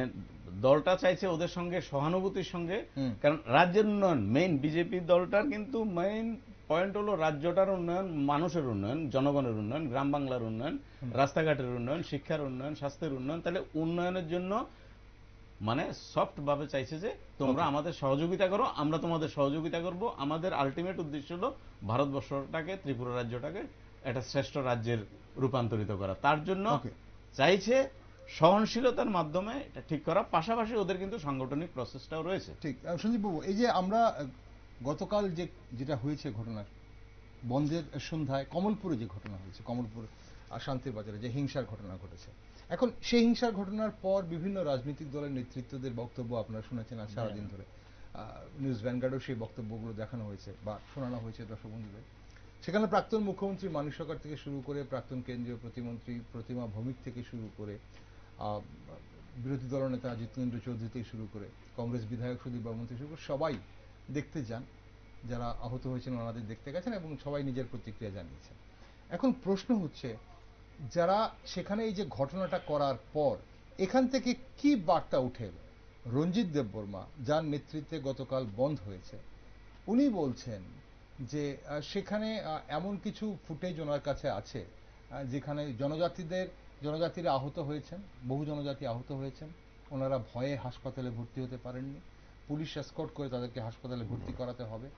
Speaker 3: দলটা চাইছে ওদের সঙ্গে সহানুভূতির সঙ্গে, কারণ রাজ্যের উন্নয়ন মেইন বিজেপি দলটার কিন্তু মেইন পয়েন্ট হলো রাজ্যটার উন্নয়ন, মানুষের উন্নয়ন, জনগণের উন্নয়ন, গ্রাম বাংলার উন্নয়ন, রাস্তাঘাটের উন্নয়ন, শিক্ষার উন্নয়ন, স্বাস্থ্যের উন্নয়ন। তাহলে উন্নয়নের জন্য মানে সফট ভাবে চাইছে যে তোমরা আমাদের সহযোগিতা করো, আমরা তোমাদের সহযোগিতা করব। আমাদের আলটিমেট উদ্দেশ্য হলো ভারতবর্ষটাকে, ত্রিপুরা রাজ্যটাকে একটা শ্রেষ্ঠ রাজ্যের রূপান্তরিত করা। তার জন্য চাইছে সহনশীলতার মাধ্যমে এটা ঠিক করা, পাশাপাশি ওদের কিন্তু সাংগঠনিক প্রসেসটাও রয়েছে।
Speaker 1: ঠিক। সঞ্জীব বাবু, এই যে আমরা গতকাল যেটা হয়েছে ঘটনা, বন্ধের সন্ধ্যায় কমলপুরে যে ঘটনা হয়েছে, কমলপুর আর শান্তির বাজারে যে হিংসার ঘটনা ঘটেছে, এখন সেই হিংসার ঘটনার পর বিভিন্ন রাজনৈতিক দলের নেতৃত্বদের বক্তব্য আপনারা শুনেছেন আজ সারাদিন ধরে। নিউজ ভ্যানগার্ডেও সেই বক্তব্যগুলো দেখানো হয়েছে বা শোনানো হয়েছে দর্শক বন্ধুদের। সেখানে প্রাক্তন মুখ্যমন্ত্রী মানিক সরকার থেকে শুরু করে প্রাক্তন কেন্দ্রীয় প্রতিমন্ত্রী প্রতিমা ভৌমিক থেকে শুরু করে বিরোধী দলনেতা জিতেন্দ্র চৌধুরী থেকে শুরু করে কংগ্রেস বিধায়ক সুদীপ বর্মন থেকে শুরু করে সবাই দেখতে যান, যারা আহত হয়েছেন ওনাদের দেখতে গেছেন এবং সবাই নিজের প্রতিক্রিয়া জানিয়েছেন। এখন প্রশ্ন হচ্ছে, যারা সেখানে এই যে ঘটনাটা করার পর এখান থেকে কি বার্তা উঠে এলো? রঞ্জিত দেববর্মা, যার নেতৃত্বে গতকাল বন্ধ হয়েছে, উনি বলছেন যে সেখানে এমন কিছু ফুটেজ ওনার কাছে আছে যেখানে জনজাতিরা আহত হয়েছেন, বহু জনজাতি আহত হয়েছেন, ওনারা ভয়ে হাসপাতালে ভর্তি হতে পারেননি, পুলিশ এসকর্ট করে তাদেরকে হাসপাতালে ভর্তি করাতে হবে,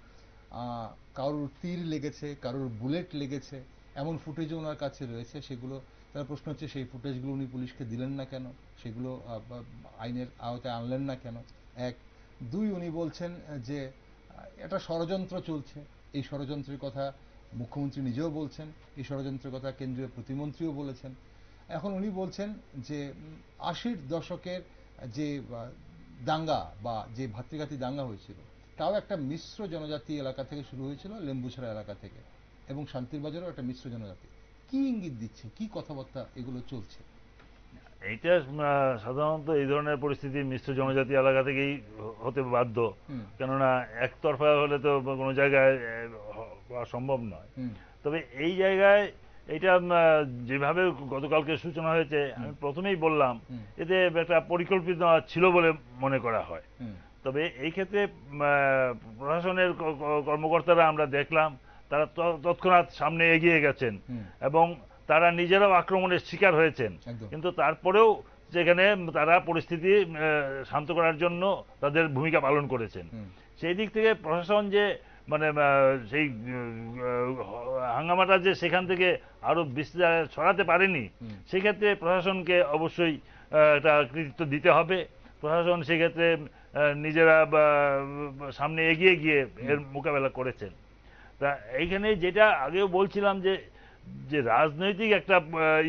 Speaker 1: কারোর তীর লেগেছে, কারোর বুলেট লেগেছে, এমন ফুটেজও ওনার কাছে রয়েছে। সেগুলো তার প্রশ্ন হচ্ছে সেই ফুটেজগুলো উনি পুলিশকে দিলেন না কেন, সেগুলো আইনের আওতায় আনলেন না কেন? এক। দুই, উনি বলছেন যে একটা ষড়যন্ত্র চলছে, এই ষড়যন্ত্রের কথা মুখ্যমন্ত্রী নিজেও বলছেন, এই ষড়যন্ত্রের কথা কেন্দ্রীয় প্রতিমন্ত্রীও বলেছেন। এখন উনি বলছেন যে 80-র দশকের যে দাঙ্গা বা যে ভাতৃঘাতী দাঙ্গা হয়েছিল, তাও একটা মিশ্র জনজাতি এলাকা থেকে শুরু হয়েছিল, লেম্বুছড়া এলাকা থেকে, এবং শান্তির বাজারেও একটা মিশ্র জনজাতি। কি ইঙ্গিত দিচ্ছে, কি কথাবার্তা এগুলো চলছে?
Speaker 2: এইটা সাধারণত এই ধরনের পরিস্থিতি মিশ্র জনজাতি এলাকা থেকেই হতে বাধ্য, কেননা একতরফা হলে তো কোনো জায়গায় করা সম্ভব নয়।
Speaker 1: হুম,
Speaker 2: তবে এই জায়গায় এটা যেভাবে গতকালকে সূচনা হয়েছে, আমি প্রথমেই বললাম
Speaker 1: হুম,
Speaker 2: এতে একটা পরিকল্পিত ছিল বলে মনে করা হয়।
Speaker 1: হুম,
Speaker 2: তবে এই ক্ষেত্রে প্রশাসনের কর্মকর্তারা আমরা দেখলাম তারা তৎক্ষণাৎ সামনে এগিয়ে গেছেন
Speaker 1: হুম,
Speaker 2: এবং তারা নিজেরাও আক্রমণের শিকার হয়েছেন।
Speaker 1: একদম।
Speaker 2: কিন্তু তারপরেও যেখানে তারা পরিস্থিতি শান্ত করার জন্য তাদের ভূমিকা পালন করেছেন।
Speaker 1: হুম,
Speaker 2: সেই দিক থেকে প্রশাসন যে মানে সেই হাঙ্গামাটা যে সেখান থেকে আরো ছড়াতে পারেনি,
Speaker 1: হুম,
Speaker 2: সেক্ষেত্রে প্রশাসনকে অবশ্যই একটা কৃতিত্ব দিতে হবে। প্রশাসন সেক্ষেত্রে নিজেরা সামনে এগিয়ে গিয়ে এর মোকাবেলা করেছেন। তা এইখানে যেটা আগেও বলছিলাম যে যে রাজনৈতিক একটা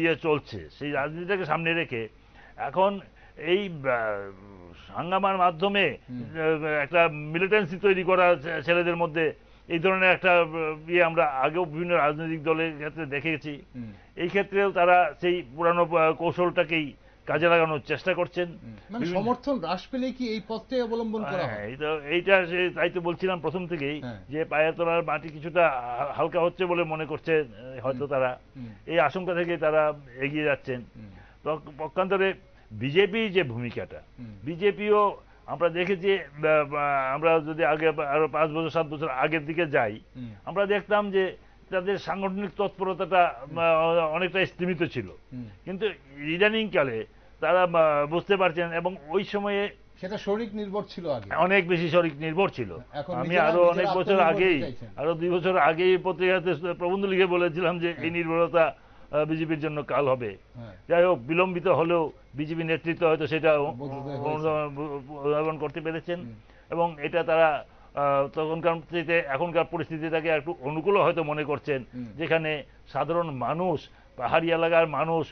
Speaker 2: ইয়ে চলছে, সেই রাজনীতিটাকে সামনে রেখে এখন এই হাঙ্গামার মাধ্যমে একটা মিলিটেন্সি তৈরি করা ছেলেদের মধ্যে, এই ধরনের একটা ইয়ে আমরা আগেও বিভিন্ন রাজনৈতিক দলের ক্ষেত্রে দেখেছি।
Speaker 1: হুম,
Speaker 2: এই ক্ষেত্রেও তারা সেই পুরানো কৌশলটাকেই কাজে লাগানোর চেষ্টা করছেন।
Speaker 1: মানে সমর্থন হ্রাস পেলে কি এই পথটাই অবলম্বন করা হয়?
Speaker 2: এইটা তাই তো বলছিলাম প্রথম থেকেই
Speaker 1: হ্যাঁ।
Speaker 2: যে পায়ের তলার মাটি কিছুটা হালকা হচ্ছে বলে মনে করছে হয়তো তারা,
Speaker 1: হুম,
Speaker 2: এই আশঙ্কা থেকে তারা এগিয়ে যাচ্ছেন।
Speaker 1: হুম,
Speaker 2: পক্ষান্তরে বিজেপি যে ভূমিকাটা,
Speaker 1: হুম,
Speaker 2: বিজেপিও আমরা দেখেছি, আমরা যদি আগে আরো 5 বছর 7 বছর আগের দিকে যাই,
Speaker 1: হুম,
Speaker 2: আমরা দেখতাম যে তাদের সাংগঠনিক তৎপরতাটা অনেকটা স্তীমিত ছিল।
Speaker 1: হুম।
Speaker 2: কিন্তু ইদানিং কালে তারা বুঝতে পারছেন এবং ওই সময়ে
Speaker 1: সেটা শরিক নির্ভর ছিল আগে।
Speaker 2: অনেক বেশি শরিক নির্ভর ছিল।
Speaker 1: এখন
Speaker 2: আমি
Speaker 1: নিজেরা-
Speaker 2: আরো
Speaker 1: নিজেরা
Speaker 2: অনেক বছর
Speaker 1: আত্মনির্ভর
Speaker 2: আগেই,
Speaker 1: হতে চাইছেন।
Speaker 2: আরো 2 বছর আগেই পত্রিকাতে প্রবন্ধ লিখে বলেছিলাম যে এই নির্ভরতা বিজেপির জন্য কাল হবে।
Speaker 1: হ্যাঁ,
Speaker 2: যাই হোক, বিলম্বিত হলেও বিজেপি নেতৃত্ব হয়তো সেটা
Speaker 1: বোধোদয় হয়েছে।
Speaker 2: অনুধাবন করতে পেরেছেন
Speaker 1: হুম,
Speaker 2: এবং এটা তারা তখনকার এখনকার পরিস্থিতিটাকে একটু অনুকূল হয়তো মনে করছেন,
Speaker 1: হুম।
Speaker 2: যেখানে সাধারণ মানুষ, পাহাড়ি এলাকার মানুষ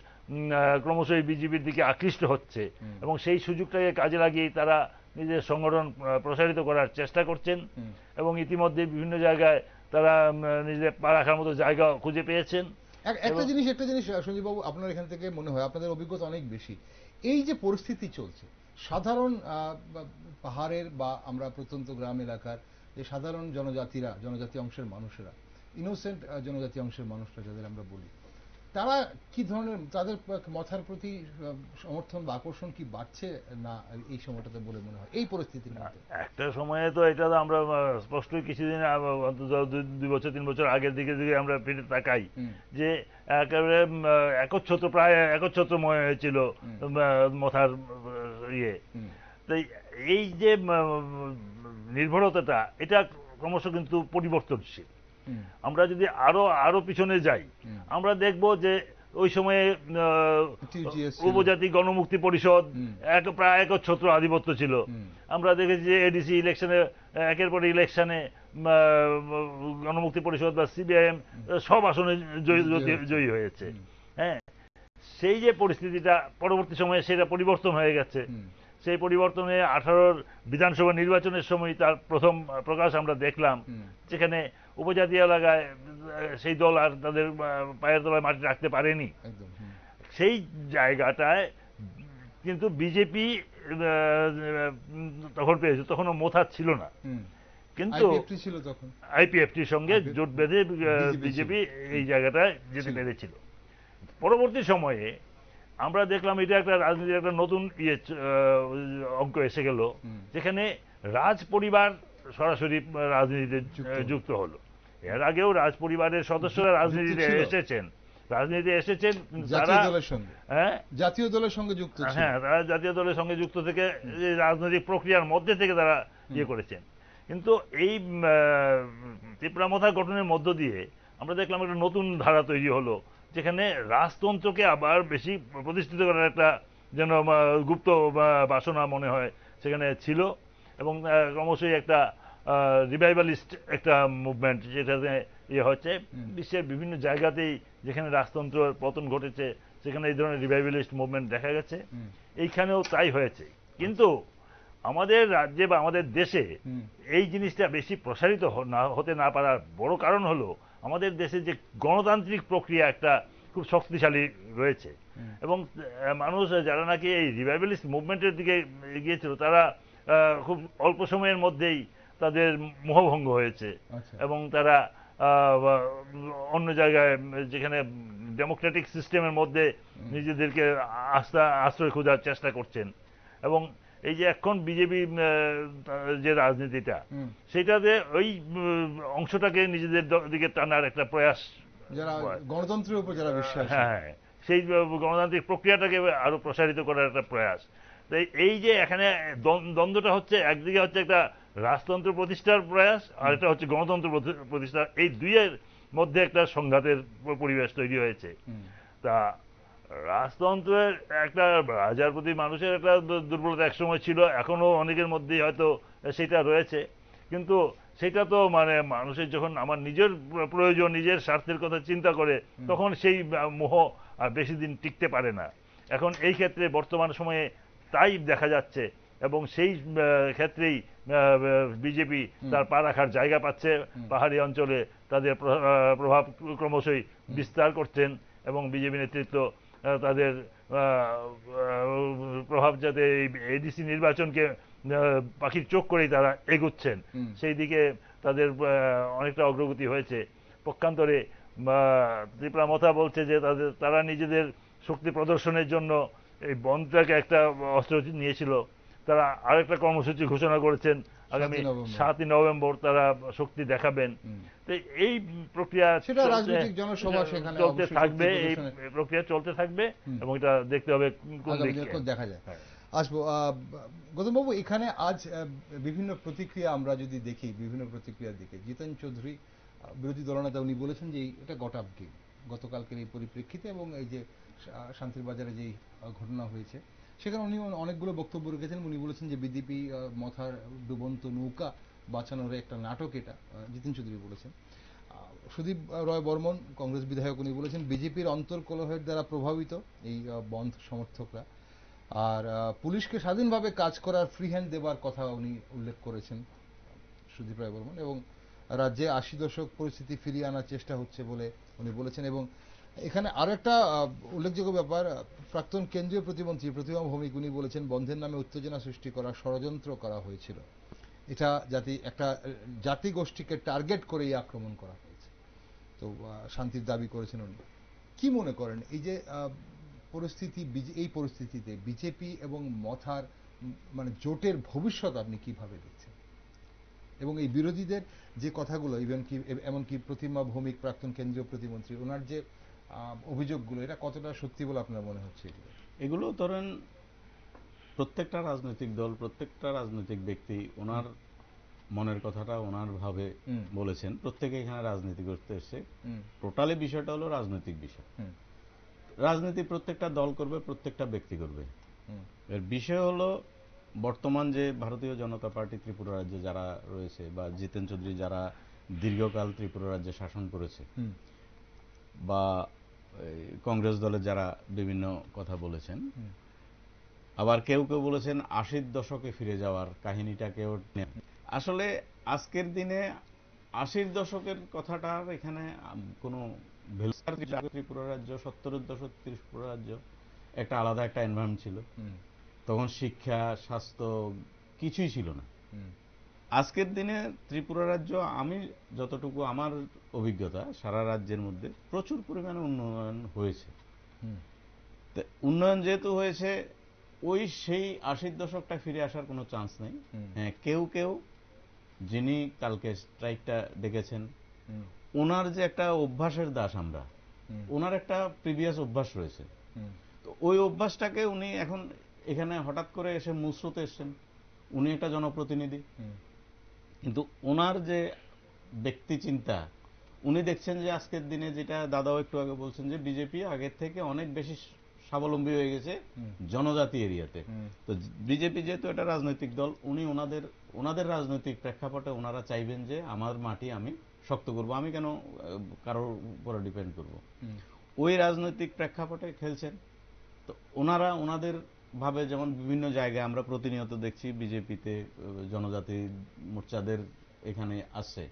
Speaker 2: ক্রমশই বিজেপির দিকে আকৃষ্ট হচ্ছে
Speaker 1: হুম।
Speaker 2: এবং সেই সুযোগটাকে কাজে লাগিয়ে তারা নিজের সংগঠন প্রসারিত করার চেষ্টা করছেন
Speaker 1: হুম।
Speaker 2: এবং ইতিমধ্যে বিভিন্ন জায়গায় তারা নিজেদের পা রাখার মতো জায়গা খুঁজে পেয়েছেন।
Speaker 1: একটা জিনিস সঞ্জীববাবু, আপনার এখান থেকে মনে হয় আপনাদের অভিজ্ঞতা অনেক বেশি। এই যে পরিস্থিতি চলছে, সাধারণ পাহাড়ের বা আমরা প্রত্যন্ত গ্রাম এলাকার যে সাধারণ জনজাতি অংশের মানুষেরা, ইনোসেন্ট জনজাতি অংশের মানুষরা যাদের আমরা বলি, তারা কি ধরনের, তাদের মাথার প্রতি সমর্থন বা আকর্ষণ কি বাড়ছে না এই সময়টাতে বলে মনে হয় এই পরিস্থিতির মধ্যে?
Speaker 2: একটা সময়ে তো এটা তো আমরা স্পষ্টই কিছুদিন অন্তত 2 বছর 3 বছর আগের দিকে যদি আমরা ফিরে তাকাই, যে একেবারে প্রায় একচ্ছত্রময় হয়েছিল মথার ইয়ে। তাই এই যে নির্ভরতাটা, এটা ক্রমশ কিন্তু পরিবর্তনশীল। আমরা যদি আরো পিছনে যাই, আমরা দেখব যে ওই সময়ে উপজাতি গণমুক্তি পরিষদ প্রায় একচ্ছত্র আধিপত্য ছিল। আমরা দেখেছি যে এডিসি ইলেকশনে, একের পর ইলেকশনে গণমুক্তি পরিষদ বা সিপিআইএম সব আসনে জয়ী হয়েছে। হ্যাঁ, সেই যে পরিস্থিতিটা পরবর্তী সময়ে সেটা পরিবর্তন হয়ে গেছে। সেই পরিবর্তনে 18 বিধানসভা নির্বাচনের সময় তার প্রথম প্রকাশ আমরা দেখলাম, যেখানে উপজাতি এলাকায় সেই দল আর তাদের পায়ের তলায় মাটি রাখতে পারেনি। সেই জায়গাটায় কিন্তু বিজেপি তখন পেয়েছে, তখনও মোথা ছিল না, কিন্তু আইপিএফটির সঙ্গে জোট বেঁধে বিজেপি এই জায়গাটায় যেতে পেরেছিল। পরবর্তী সময়ে আমরা দেখলাম এটা একটা রাজনীতির একটা নতুন অঙ্ক এসে গেল, যেখানে রাজ পরিবার সরাসরি রাজনীতিতে যুক্ত হলো। এর আগেও রাজ পরিবারের সদস্যরা রাজনীতিতে এসেছেন, তারা
Speaker 1: জাতীয় দলের সঙ্গে যুক্ত,
Speaker 2: হ্যাঁ, তারা জাতীয় দলের সঙ্গে যুক্ত থেকে রাজনৈতিক প্রক্রিয়ার মধ্যে থেকে তারা করেছেন। কিন্তু এই ত্রিপুরা মথা গঠনের মধ্য দিয়ে আমরা দেখলাম একটা নতুন ধারা তৈরি হলো, যেখানে রাজতন্ত্রকে আবার বেশি প্রতিষ্ঠিত করার একটা যেন গুপ্ত বাসনা মনে হয় সেখানে ছিল এবং ক্রমশই একটা রিভাইভালিস্ট একটা মুভমেন্ট যেটাতে হচ্ছে বিশ্বের বিভিন্ন জায়গাতেই, যেখানে রাজতন্ত্রের পতন ঘটেছে সেখানে এই ধরনের রিভাইভালিস্ট মুভমেন্ট দেখা গেছে। এইখানেও তাই হয়েছে। কিন্তু আমাদের রাজ্যে বা আমাদের দেশে এই জিনিসটা বেশি প্রসারিত হতে না পারার বড় কারণ হলো আমাদের দেশে যে গণতান্ত্রিক প্রক্রিয়া একটা খুব শক্তিশালী রয়েছে এবং মানুষ যারা নাকি এই রিভাইভালিস্ট মুভমেন্টের দিকে এগিয়েছিল, তারা খুব অল্প সময়ের মধ্যেই তাদের মোহভঙ্গ হয়েছে এবং তারা বা অন্য জায়গায় যেখানে ডেমোক্রেটিক সিস্টেমের মধ্যে নিজেদেরকে আশ্রয় খোঁজার চেষ্টা করছেন। এবং এই যে এখন বিজেপি যে রাজনীতিটা, সেটাতে ওই অংশটাকে নিজেদের দিকে টানার একটা প্রয়াস,
Speaker 1: যারা গণতন্ত্রের উপর যারা বিশ্বাস,
Speaker 2: হ্যাঁ, সেই গণতান্ত্রিক প্রক্রিয়াটাকে আরো প্রসারিত করার একটা প্রয়াস। এই যে এখানে দ্বন্দ্বটা হচ্ছে, একদিকে হচ্ছে একটা রাজতন্ত্র প্রতিষ্ঠার প্রয়াস, আর একটা হচ্ছে গণতন্ত্র প্রতিষ্ঠা, এই দুইয়ের মধ্যে একটা সংঘাতের পরিবেশ তৈরি হয়েছে। তা রাজতন্ত্রের একটা রাজার প্রতি মানুষের একটা দুর্বলতা একসময় ছিল, এখনো অনেকের মধ্যেই হয়তো সেটা রয়েছে, কিন্তু সেটা তো মানে মানুষের যখন আমার নিজের প্রয়োজন, নিজের স্বার্থের কথা চিন্তা করে, তখন সেই মোহ আর বেশি দিন টিকতে পারে না। এখন এই ক্ষেত্রে বর্তমান সময়ে তাই দেখা যাচ্ছে, এবং সেই ক্ষেত্রেই বিজেপি তার পা রাখার জায়গা পাচ্ছে। পাহাড়ি অঞ্চলে তাদের প্রভাব ক্রমশই বিস্তার করছেন, এবং বিজেপি নেতৃত্ব তাদের প্রভাব যাতে এডিসি নির্বাচনকে পাখির চোখ করেই তারা এগুচ্ছেন, সেই দিকে তাদের অনেকটা অগ্রগতি হয়েছে। পক্ষান্তরে ত্রিপুরা মথা বলছে যে তারা নিজেদের শক্তি প্রদর্শনের জন্য এই বন্ধটাকে একটা অস্ত্র নিয়েছিল। তারা আরেকটা কর্মসূচি ঘোষণা করেছেন, আগামী 7ই নভেম্বর তারা শক্তি দেখাবেন। তো এই প্রক্রিয়া চলতে থাকবে, এই প্রক্রিয়া চলতে থাকবে, এবং এটা দেখতে হবে কোন দিকে
Speaker 1: দেখা যায়। আসবো গৌতমবাবু, এখানে আজ বিভিন্ন প্রতিক্রিয়া আমরা যদি দেখি, বিভিন্ন প্রতিক্রিয়ার দিকে জিতেন চৌধুরী বিরোধী দলনেতা, উনি বলেছেন যে এটা গট-আপ গেম গতকালকের এই পরিপ্রেক্ষিতে, এবং এই যে শান্তির বাজারে যেই ঘটনা হয়েছে সেখানে উনি অনেকগুলো বক্তব্য রেখেছেন। উনি বলেছেন যে বিজেপি মথার ডুবন্ত নৌকা বাঁচানোর একটা নাটক, এটা জিতেন চৌধুরী বলেছেন। সুদীপ রয় বর্মন কংগ্রেস বিধায়ক, উনি বলেছেন বিজেপির অন্তর্কলহের দ্বারা প্রভাবিত এই বন্ধ সমর্থকরা, আর পুলিশকে স্বাধীনভাবে কাজ করার ফ্রি হ্যান্ড দেবার কথা উনি উল্লেখ করেছেন সুদীপ রায় বর্মন, এবং রাজ্যে 80 দশক পরিস্থিতি ফিরিয়ে আনার চেষ্টা হচ্ছে বলে উনি বলেছেন। এবং এখানে আরো একটা উল্লেখযোগ্য ব্যাপার, প্রাক্তন কেন্দ্রীয় প্রতিমন্ত্রী প্রতিমা ভৌমিক, উনি বলেছেন বন্ধের নামে উত্তেজনা সৃষ্টি করার ষড়যন্ত্র করা হয়েছিল, এটা একটা জাতিগোষ্ঠীকে টার্গেট করে এই আক্রমণ করা হয়েছে। তো শান্তির দাবি করেছেন উনি। কি মনে করেন এই যে পরিস্থিতি, এই পরিস্থিতিতে বিজেপি এবং মথার মানে জোটের ভবিষ্যৎ আপনি কিভাবে দেখছেন, এবং এই বিরোধীদের যে কথাগুলো, এমনকি প্রতিমা ভৌমিক প্রাক্তন কেন্দ্রীয় প্রতিমন্ত্রী, ওনার যে অভিযোগগুলো, এটা কতটা সত্যি বলে আপনার মনে হচ্ছে?
Speaker 3: এগুলো ধরেন প্রত্যেকটা রাজনৈতিক দল, প্রত্যেকটা রাজনৈতিক ব্যক্তি ওনার মনের কথাটা ওনার ভাবে বলেছেন। প্রত্যেকে এখানে রাজনীতি করতে এসছে, টোটালি বিষয়টা হলো রাজনৈতিক বিষয়। রাজনীতি প্রত্যেকটা দল করবে, প্রত্যেকটা ব্যক্তি করবে। এর বিষয় হলো বর্তমান যে ভারতীয় জনতা পার্টি ত্রিপুরা রাজ্যে যারা রয়েছে, বা জিতেন চৌধুরী যারা দীর্ঘকাল ত্রিপুরা রাজ্যে শাসন করেছে, বা কংগ্রেস দলের যারা বিভিন্ন কথা বলেছেন, আবার কেউ কেউ বলেছেন 80 দশকে ফিরে যাওয়ার কাহিনীটা কেউ। আসলে আজকের দিনে 80 দশকের কথাটা এখানে কোনো ত্রিপুরা রাজ্য 70-এর দশক ত্রিপুরা রাজ্য একটা আলাদা একটা এনভায়রনমেন্ট ছিল, তখন শিক্ষা স্বাস্থ্য কিছুই ছিল না। আজকের দিনে ত্রিপুরা রাজ্য, আমি যতটুকু আমার অভিজ্ঞতা, সারা রাজ্যের মধ্যে প্রচুর পরিমাণে উন্নয়ন হয়েছে। উন্নয়ন যেহেতু হয়েছে, ওই সেই 80 দশকটা ফিরে আসার কোনো চান্স নেই। হ্যাঁ, কেউ কেউ যিনি কালকে স্ট্রাইকটা দেখেছেন, ওনার যে একটা অভ্যাসের দাস আমরা, ওনার একটা প্রিভিয়াস অভ্যাস রয়েছে, তো ওই অভ্যাসটাকে উনি এখন এখানে হঠাৎ করে এসে মুসরতে এসছেন। উনি একটা জনপ্রতিনিধি, কিন্তু ওনার যে ব্যক্তি চিন্তা, উনি দেখছেন যে আজকের দিনে, যেটা দাদাও একটু আগে বলছেন, যে বিজেপি আগের থেকে অনেক বেশি স্বাবলম্বী হয়ে গেছে জনজাতি এরিয়াতে। তো বিজেপি যেহেতু একটা রাজনৈতিক দল, উনি ওনাদের রাজনৈতিক প্রেক্ষাপটে ওনারা চাইবেন যে আমার মাটি আমি শক্ত করব, আমি কেন কারোর উপরে ডিপেন্ড করব, ওই রাজনৈতিক প্রেক্ষাপটে খেলছেন। তো ওনারা ওনাদের ভাবে, যেমন বিভিন্ন জায়গায় আমরা প্রতিনিয়ত দেখছি বিজেপিতে জনজাতি মোর্চাদের এখানে আসছে,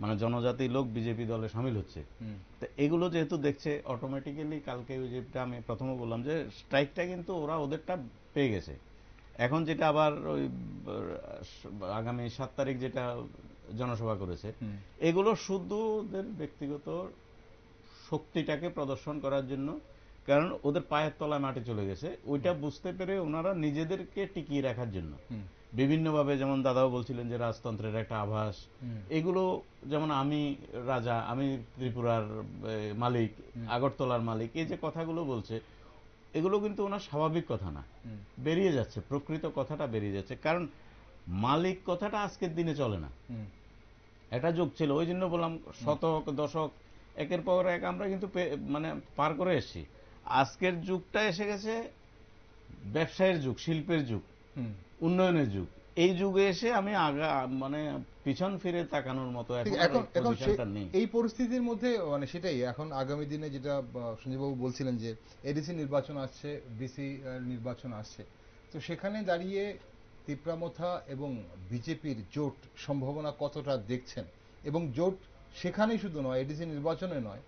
Speaker 3: মানে জনজাতি লোক বিজেপি দলে সামিল হচ্ছে। তো এগুলো যেহেতু দেখছে, অটোমেটিক্যালি কালকে ওই যেটা আমি প্রথমে বললাম, যে স্ট্রাইকটা কিন্তু ওরা ওদেরটা পেয়ে গেছে। এখন যেটা আবার ওই আগামী 7 তারিখ যেটা জনসভা করেছে, এগুলো শুধু ওদের ব্যক্তিগত শক্তিটাকে প্রদর্শন করার জন্য, কারণ ওদের পায়ের তলায় মাটি চলে গেছে, ওইটা বুঝতে পেরে ওনারা নিজেদেরকে টিকিয়ে রাখার জন্য বিভিন্নভাবে, যেমন দাদাও বলছিলেন যে রাজতন্ত্রের একটা আভাস, এগুলো যেমন আমি রাজা, আমি ত্রিপুরার মালিক, আগরতলার মালিক, এই যে কথাগুলো বলছে, এগুলো কিন্তু ওনার স্বাভাবিক কথা না, বেরিয়ে যাচ্ছে, প্রকৃত কথাটা বেরিয়ে যাচ্ছে। কারণ মালিক কথাটা আজকের দিনে চলে না, একটা যুগ ছিল, ওই জন্য বললাম শতক দশক একের পর এক আমরা কিন্তু মানে পার করে এসেছি। আজকের যুগটা এসে গেছে ব্যবসায়ের যুগ, শিল্পের যুগ, উন্নয়নের যুগ। এই যুগে এসে আমি মানে পিছন ফিরে তাকানোর মতো এখন নেই।
Speaker 1: এই পরিস্থিতির মধ্যে মানে সেটাই এখন আগামী দিনে যেটা সঞ্জীববাবু বলছিলেন যে এডিসি নির্বাচন আসছে, বিসি নির্বাচন আসছে, তো সেখানে দাঁড়িয়ে তিপ্রামথা এবং বিজেপির জোট সম্ভাবনা কতটা দেখছেন? এবং জোট সেখানেই শুধু নয়, এডিসি নির্বাচনে নয়,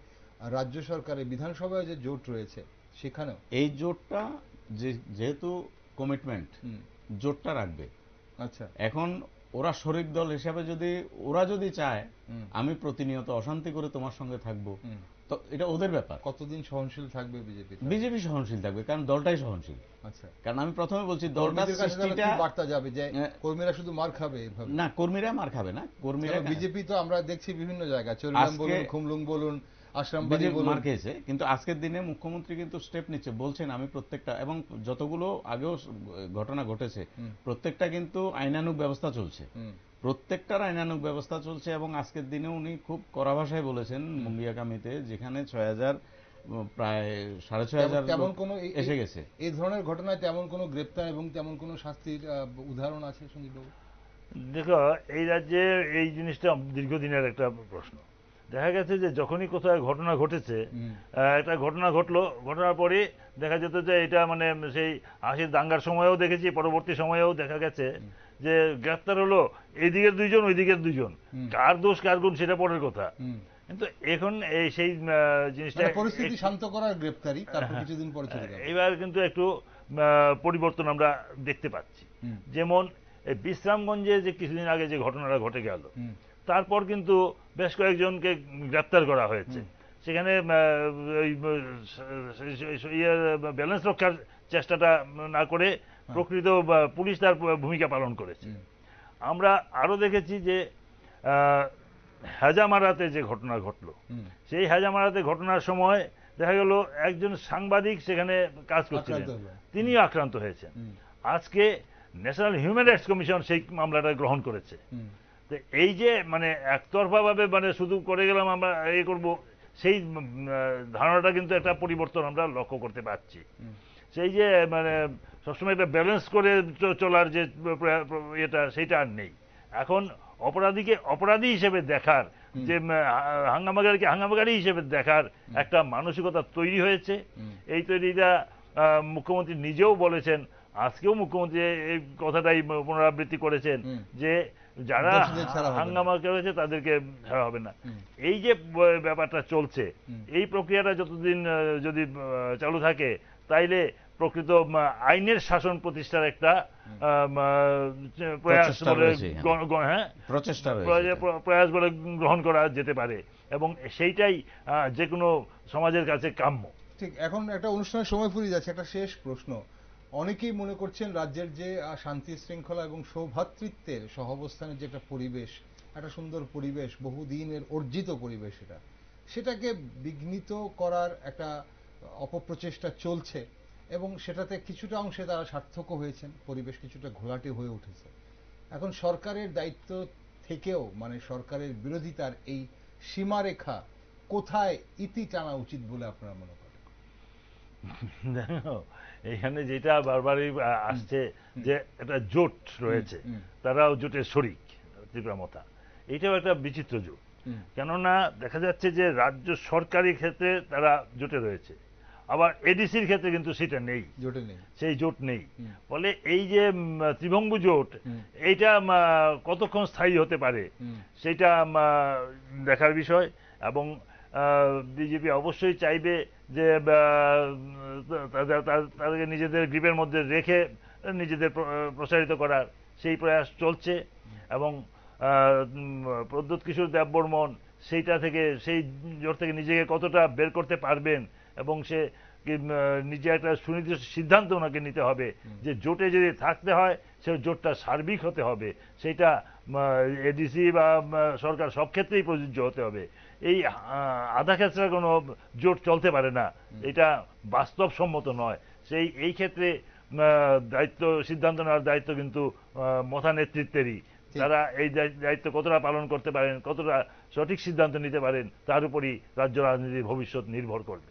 Speaker 1: রাজ্য সরকারের বিধানসভায় যে জোট রয়েছে সেখানেও
Speaker 3: এই জোটটা যেহেতু কমিটমেন্ট, জোটটা রাখবে।
Speaker 1: আচ্ছা,
Speaker 3: এখন ওরা শরিক দল হিসাবে ওরা যদি চায় আমি প্রতিনিয়ত অশান্তি করে তোমার সঙ্গে থাকবো, তো এটা ওদের ব্যাপার।
Speaker 1: কতদিন সহনশীল থাকবে বিজেপি?
Speaker 3: বিজেপি সহনশীল থাকবে, কারণ দলটাই সহনশীল।
Speaker 1: আচ্ছা,
Speaker 3: কারণ আমি প্রথমে বলছি দলটার সৃষ্টিটা
Speaker 1: বার্তা যাবে যে কর্মীরা শুধু মার খাবে এভাবে
Speaker 3: না, কর্মীরা মার খাবে না। কর্মীরা
Speaker 1: বিজেপি তো আমরা দেখছি বিভিন্ন জায়গায়, চরিলাম বলুন, খুমলুং বলুন, আশ্রামবাড়ি বলুন,
Speaker 3: মার খেয়েছে। কিন্তু আজকের দিনে মুখ্যমন্ত্রী কিন্তু স্টেপ নিচ্ছে, বলছেন আমি প্রত্যেকটা, এবং যতগুলো আগেও ঘটনা ঘটেছে প্রত্যেকটা কিন্তু আইনানুগ ব্যবস্থা চলছে, প্রত্যেকটার আইনানুগ ব্যবস্থা চলছে। এবং আজকের দিনে উনি খুব কড়া ভাষায় বলেছেন মুঙ্গিয়াকামিতে, যেখানে ৬,০০০ প্রায় ৬,৫০০
Speaker 1: তেমন কোন
Speaker 3: এসে গেছে।
Speaker 1: এই ধরনের ঘটনায় তেমন কোনো গ্রেপ্তার এবং তেমন কোনো শাস্তির উদাহরণ আছে সঞ্জীববাবু?
Speaker 2: দেখো, এই রাজ্যে এই জিনিসটা দীর্ঘদিনের একটা প্রশ্ন। দেখা গেছে যে যখনই কোথাও ঘটনা ঘটেছে, একটা ঘটনা ঘটলো, ঘটনার পরে দেখা যেত যে এটা মানে সেই ৮০ দাঙ্গার সময়েও দেখেছি, পরবর্তী সময়েও দেখা গেছে যে গ্রেফতার হলো এই দিকের দুইজন, ওই দিকের দুইজন, কার দোষ কার গুণ সেটা পরের কথা। কিন্তু এখন এই সেই জিনিসটা
Speaker 1: পরিস্থিতি শান্ত করার গ্রেফতারি, তারপর কিছুদিন পরে চলে গেল।
Speaker 2: এবার কিন্তু একটু পরিবর্তন আমরা দেখতে পাচ্ছি। যেমন এই বিশ্রামগঞ্জে যে কিছুদিন আগে যে ঘটনাটা ঘটে গেল, তারপর কিন্তু বেশ কয়েকজনকে গ্রেপ্তার করা হয়েছে। সেখানে ব্যালেন্স রক্ষার চেষ্টাটা না করে প্রকৃত পুলিশ তার ভূমিকা পালন করেছে। আমরা আরো দেখেছি যে হাজামারাতে যে ঘটনা ঘটলো, সেই হাজামারাতে ঘটনার সময় দেখা গেল একজন সাংবাদিক সেখানে কাজ করছিলেন, তিনিও আক্রান্ত হয়েছেন। আজকে ন্যাশনাল হিউম্যান রাইটস কমিশন সেই মামলাটা গ্রহণ করেছে। তো এই যে মানে একতরফা ভাবে মানে শুধু করে গেলাম আমরা এই করব, সেই ধারণাটা কিন্তু একটা পরিবর্তন আমরা লক্ষ্য করতে পারছি। সেই যে মানে সবসময় একটা ব্যালেন্স করে চলার যে এটা, সেটা আর নেই। এখন অপরাধীকে অপরাধী হিসেবে দেখার, যে হাঙ্গামাগারীকে হাঙ্গামাগারী হিসেবে দেখার একটা মানসিকতা তৈরি হয়েছে। এই তৈরিটা মুখ্যমন্ত্রী নিজেও বলেছেন, আজকেও মুখ্যমন্ত্রী এই কথাটাই পুনরাবৃত্তি করেছেন যে যারা হাঙ্গামা করেছে তাদেরকে ছাড়া হবে না। এই যে ব্যাপারটা চলছে, এই প্রক্রিয়াটা যতদিন যদি চালু থাকে, তাইলে প্রকৃত আইনের শাসন প্রতিষ্ঠার একটা প্রয়াস বলে গ্রহণ করা যেতে পারে, এবং সেইটাই যে কোনো সমাজের কাছে কাম্য।
Speaker 1: ঠিক, এখন একটা অনুষ্ঠানের সময় ফুরিয়ে যাচ্ছে, একটা শেষ প্রশ্ন। অনেকেই মনে করছেন রাজ্যের যে শান্তি শৃঙ্খলা এবং সৌভ্রাতৃত্বের সহাবস্থানের যে একটা পরিবেশ, একটা সুন্দর পরিবেশ, বহুদিনের অর্জিত পরিবেশ, সেটাকে বিঘ্নিত করার একটা অপপ্রচেষ্টা চলছে, এবং সেটাতে কিছুটা অংশে তারা সার্থকও হয়েছেন, পরিবেশ কিছুটা ঘোলাটে হয়ে উঠেছে। এখন সরকারের দায়িত্ব থেকেও মানে সরকারের বিরোধিতার এই সীমারেখা কোথায় ইতি টানা উচিত বলে আপনারা মনে করেন?
Speaker 2: এইখানে যেটা বারবারই আসছে যে একটা জোট রয়েছে, তারাও জোটের শরিক ত্রিপুরামথা, এটাও একটা বিচিত্র জোট। কেননা দেখা যাচ্ছে যে রাজ্য সরকারি ক্ষেত্রে তারা জোটে রয়েছে, আবার এডিসির ক্ষেত্রে কিন্তু সেটা নেই, সেই জোট নেই। ফলে এই যে ত্রিভঙ্গু জোট, এইটা কতক্ষণ স্থায়ী হতে পারে সেটা দেখার বিষয়। এবং বিজেপি অবশ্যই চাইবে যে তাদেরকে নিজেদের গ্রিপের মধ্যে রেখে নিজেদের প্রসারিত করার সেই প্রয়াস চলছে। এবং প্রদ্যোৎ কিশোর দেববর্মন সেই জোট থেকে নিজেকে কতটা বের করতে পারবেন, এবং সে নিজে একটা সুনির্দিষ্ট সিদ্ধান্ত ওনাকে নিতে হবে যে জোটে যদি থাকতে হয় সে জোটটা সার্বিক হতে হবে, সেটা এডিসি বা সরকার সব ক্ষেত্রেই প্রযোজ্য হতে হবে। এই আধা খেঁচড়া কোনো জোট চলতে পারে না, এটা বাস্তবসম্মত নয়। এই ক্ষেত্রে সিদ্ধান্ত নেওয়ার দায়িত্ব কিন্তু মথা নেতৃত্বেরই। তারা এই দায়িত্ব কতটা পালন করতে পারেন, কতটা সঠিক সিদ্ধান্ত নিতে পারেন, তার উপরই রাজ্য রাজনীতির ভবিষ্যৎ নির্ভর করবে।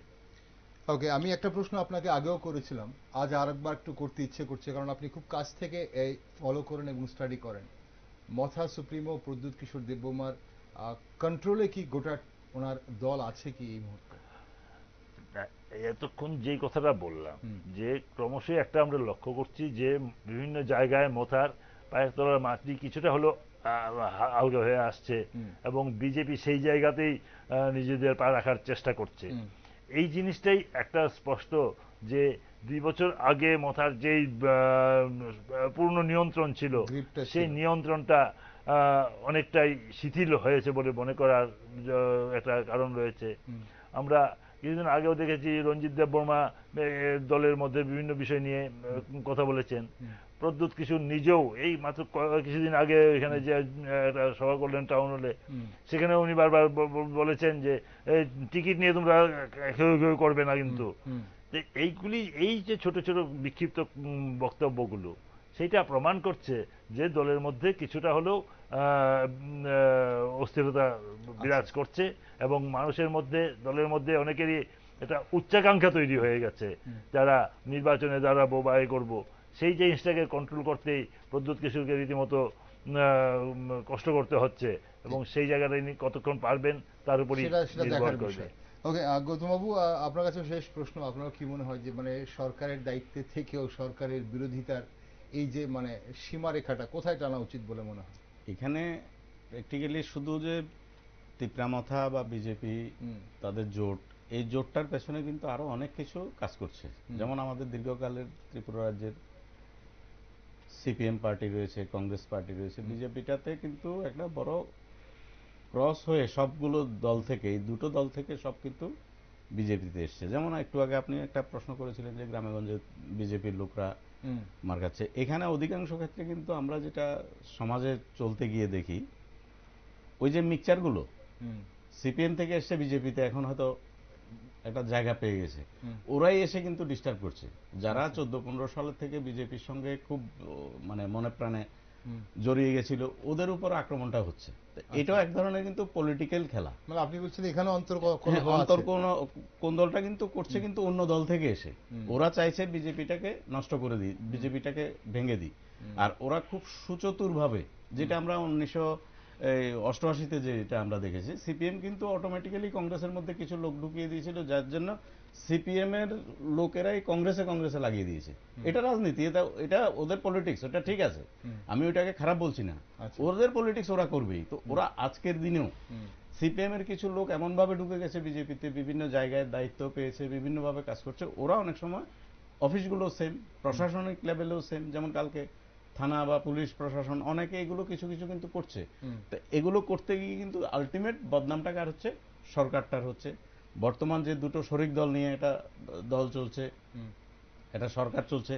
Speaker 1: ওকে, আমি একটা প্রশ্ন আপনাকে আগেও করেছিলাম, আজ আরেকবার একটু করতে ইচ্ছে করছে, কারণ আপনি খুব কাছ থেকে এই ফলো করেন এবং স্টাডি করেন। মথা সুপ্রিমো প্রদ্যোৎ কিশোর দেববর্মার কন্ট্রোলে কি গোটা ওনার দল আছে কি এই মুহূর্তে?
Speaker 2: এতক্ষণ যেই কথাটা বললাম, যে ক্রমশই একটা আমরা লক্ষ্য করছি যে বিভিন্ন জায়গায় মথার পায়ের তলার মাটি কিছুটা হলো আলগা হয়ে আসছে, এবং বিজেপি সেই জায়গাতেই নিজেদের পা রাখার চেষ্টা করছে। এই জিনিসটাই একটা স্পষ্ট যে 2 বছর আগে মথার যেই পূর্ণ নিয়ন্ত্রণ ছিল, সেই নিয়ন্ত্রণটা অনেকটাই শিথিল হয়েছে বলে মনে করার একটা কারণ রয়েছে। আমরা কিছুদিন আগেও দেখেছি রঞ্জিত দেববর্মা দলের মধ্যে বিভিন্ন বিষয় নিয়ে কথা বলেছেন। প্রদ্যোৎ কিশোর নিজেও এই মাত্র কিছুদিন আগে এখানে যে একটা সভা করলেন টাউন হলে, সেখানে উনি বারবার বলেছেন যে টিকিট নিয়ে তোমরা কেউ কেউ করবে না। কিন্তু এইগুলি, এই যে ছোট ছোট বিক্ষিপ্ত বক্তব্যগুলো, সেইটা প্রমাণ করছে যে দলের মধ্যে কিছুটা হলেও অস্থিরতা বিরাজ করছে, এবং মানুষের মধ্যে, দলের মধ্যে অনেকেরই একটা উচ্চাকাঙ্ক্ষা তৈরি হয়ে গেছে, যারা নির্বাচনে দাঁড়াবো বা এ করবো, সেই জিনিসটাকে কন্ট্রোল করতেই প্রদ্যোৎ কিশোরকে রীতিমতো কষ্ট করতে হচ্ছে, এবং সেই জায়গাটা কতক্ষণ পারবেন তার উপরই নির্ভর করবে।
Speaker 1: ওকে, গৌতমবাবু, আপনার কাছে শেষ প্রশ্ন, আপনার কি মনে হয় যে মানে সরকারের দায়িত্বে থেকেও সরকারের বিরোধিতার এই যে মানে সীমারেখাটা কোথায় টানা উচিত বলে মনে হয়?
Speaker 3: এখানে প্র্যাকটিক্যালি শুধু যে তিপ্রামথা বা বিজেপি তাদের জোট, এই জোটটার পেছনে কিন্তু আরো অনেক কিছু কাজ করছে। যেমন আমাদের দীর্ঘকালের ত্রিপুরা রাজ্যের সিপিএম পার্টি রয়েছে, কংগ্রেস পার্টি রয়েছে, বিজেপিটাতে কিন্তু একটা বড় ক্রস হয়ে সবগুলো দল থেকে, এই দুটো দল থেকে সব কিন্তু বিজেপিতে এসছে। যেমন একটু আগে আপনি একটা প্রশ্ন করেছিলেন যে গ্রামেগঞ্জে বিজেপির লোকরা মার খাচ্ছে। এখানে অধিকাংশ ক্ষেত্রে কিন্তু আমরা যেটা সমাজে চলতে গিয়ে দেখি, ওই যে মিক্সচারগুলো সিপিএম থেকে এসছে বিজেপিতে, এখন হয়তো একটা জায়গা পেয়ে গেছে, ওরাই এসে কিন্তু ডিস্টার্ব করছে। যারা 14-15 সালের থেকে বিজেপির সঙ্গে খুব মানে মনে প্রাণে জড়িয়ে গেছিল, ওদের উপর আক্রমণটা হচ্ছে। এটাও এক ধরনের কিন্তু পলিটিক্যাল খেলা।
Speaker 1: মানে আপনি বলছেন এখানে অন্তর
Speaker 3: কোন দলটা কিন্তু করছে, কিন্তু অন্য দল থেকে এসে ওরা চাইছে বিজেপিটাকে নষ্ট করে দিই, বিজেপিটাকে ভেঙে দিই। আর ওরা খুব সুচতুর ভাবে, যেটা আমরা 1988-তে যেটা আমরা দেখেছি, সিপিএম কিন্তু অটোমেটিক্যালি কংগ্রেসের মধ্যে কিছু লোক ঢুকিয়ে দিয়েছিল, যার জন্য সিপিএম এর লোকেরাই কংগ্রেসে লাগিয়ে দিয়েছে। এটা রাজনীতি, এটা ওদের পলিটিক্স, ওটা ঠিক আছে, আমি ওইটাকে খারাপ বলছি না, ওদের পলিটিক্স ওরা করবেই। তো ওরা আজকের দিনেও সিপিএম এর কিছু লোক এমন ভাবে ঢুকে গেছে বিজেপিতে, বিভিন্ন জায়গায় দায়িত্ব পেয়েছে, বিভিন্ন ভাবে কাজ করছে। ওরা অনেক সময় অফিসগুলো সেম, প্রশাসনিক লেভেলেও সেম, যেমন কালকে থানা বা পুলিশ প্রশাসন অনেকে এগুলো কিছু কিছু কিন্তু করছে। তো এগুলো করতে গিয়ে কিন্তু আলটিমেট বদনামটা কার হচ্ছে? সরকারটার হচ্ছে। বর্তমান যে দুটো শরিক দল নিয়ে এটা দল চলছে, এটা সরকার চলছে,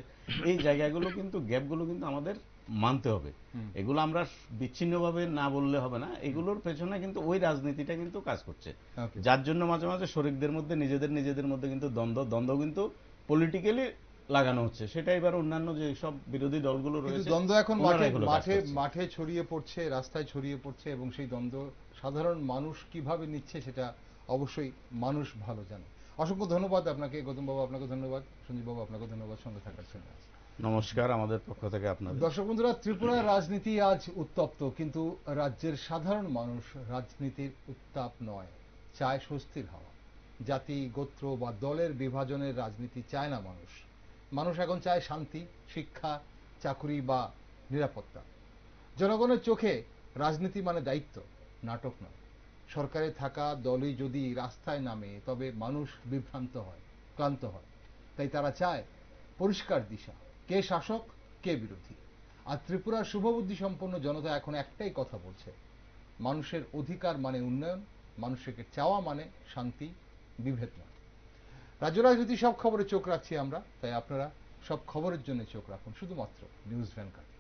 Speaker 3: এই জায়গাগুলো কিন্তু, গ্যাপগুলো কিন্তু আমাদের মানতে হবে। এগুলো আমরা বিচ্ছিন্নভাবে না বললে হবে না, এগুলোর পেছনে কিন্তু ওই রাজনীতিটা কিন্তু কাজ করছে, যার জন্য মাঝে মাঝে শরিকদের মধ্যে নিজেদের মধ্যে কিন্তু দ্বন্দ্ব কিন্তু পলিটিক্যালি লাগানো হচ্ছে। সেটা এবার অন্যান্য যে সব বিরোধী দলগুলো রয়েছে,
Speaker 1: দ্বন্দ্ব এখন মাঠে ছড়িয়ে পড়ছে, রাস্তায় ছড়িয়ে পড়ছে, এবং সেই দ্বন্দ্ব সাধারণ মানুষ কিভাবে নিচ্ছে সেটা অবশ্যই মানুষ ভালো জানে। অসংখ্য ধন্যবাদ আপনাকে গৌতমবাবু, আপনাকে ধন্যবাদ সঞ্জীববাবু, আপনাকে ধন্যবাদ সঙ্গে থাকার জন্য।
Speaker 3: নমস্কার আমাদের পক্ষ থেকে আপনাদের।
Speaker 1: দর্শক বন্ধুরা, ত্রিপুরার রাজনীতি আজ উত্তপ্ত, কিন্তু রাজ্যের সাধারণ মানুষ রাজনীতির উত্তাপ নয়, চায় স্বস্তির হাওয়া। জাতি, গোত্র বা দলের বিভাজনের রাজনীতি চায় না মানুষ। মানুষ এখন চায় শান্তি, শিক্ষা, চাকরি বা নিরাপত্তা। জনগণের চোখে রাজনীতি মানে দায়িত্ব, নাটক নয়। সরকারে থাকা দলই যদি রাস্তায় নামে, তবে মানুষ বিভ্রান্ত হয়, ক্লান্ত হয়। তাই তারা চায় পরিষ্কার দিশা, কে শাসক কে বিরোধী। আর ত্রিপুরার শুভবুদ্ধি সম্পন্ন জনতা এখন একটাই কথা বলছে, মানুষের অধিকার মানে উন্নয়ন, মানুষকে চাওয়া মানে শান্তি, বিভেদ নয়। রাজ্য রাজনীতি সব খবরে চোখ রাখছি আমরা, তাই আপনারা সব খবরের জন্য চোখ রাখুন শুধুমাত্র নিউজ ভ্যানগার্ড।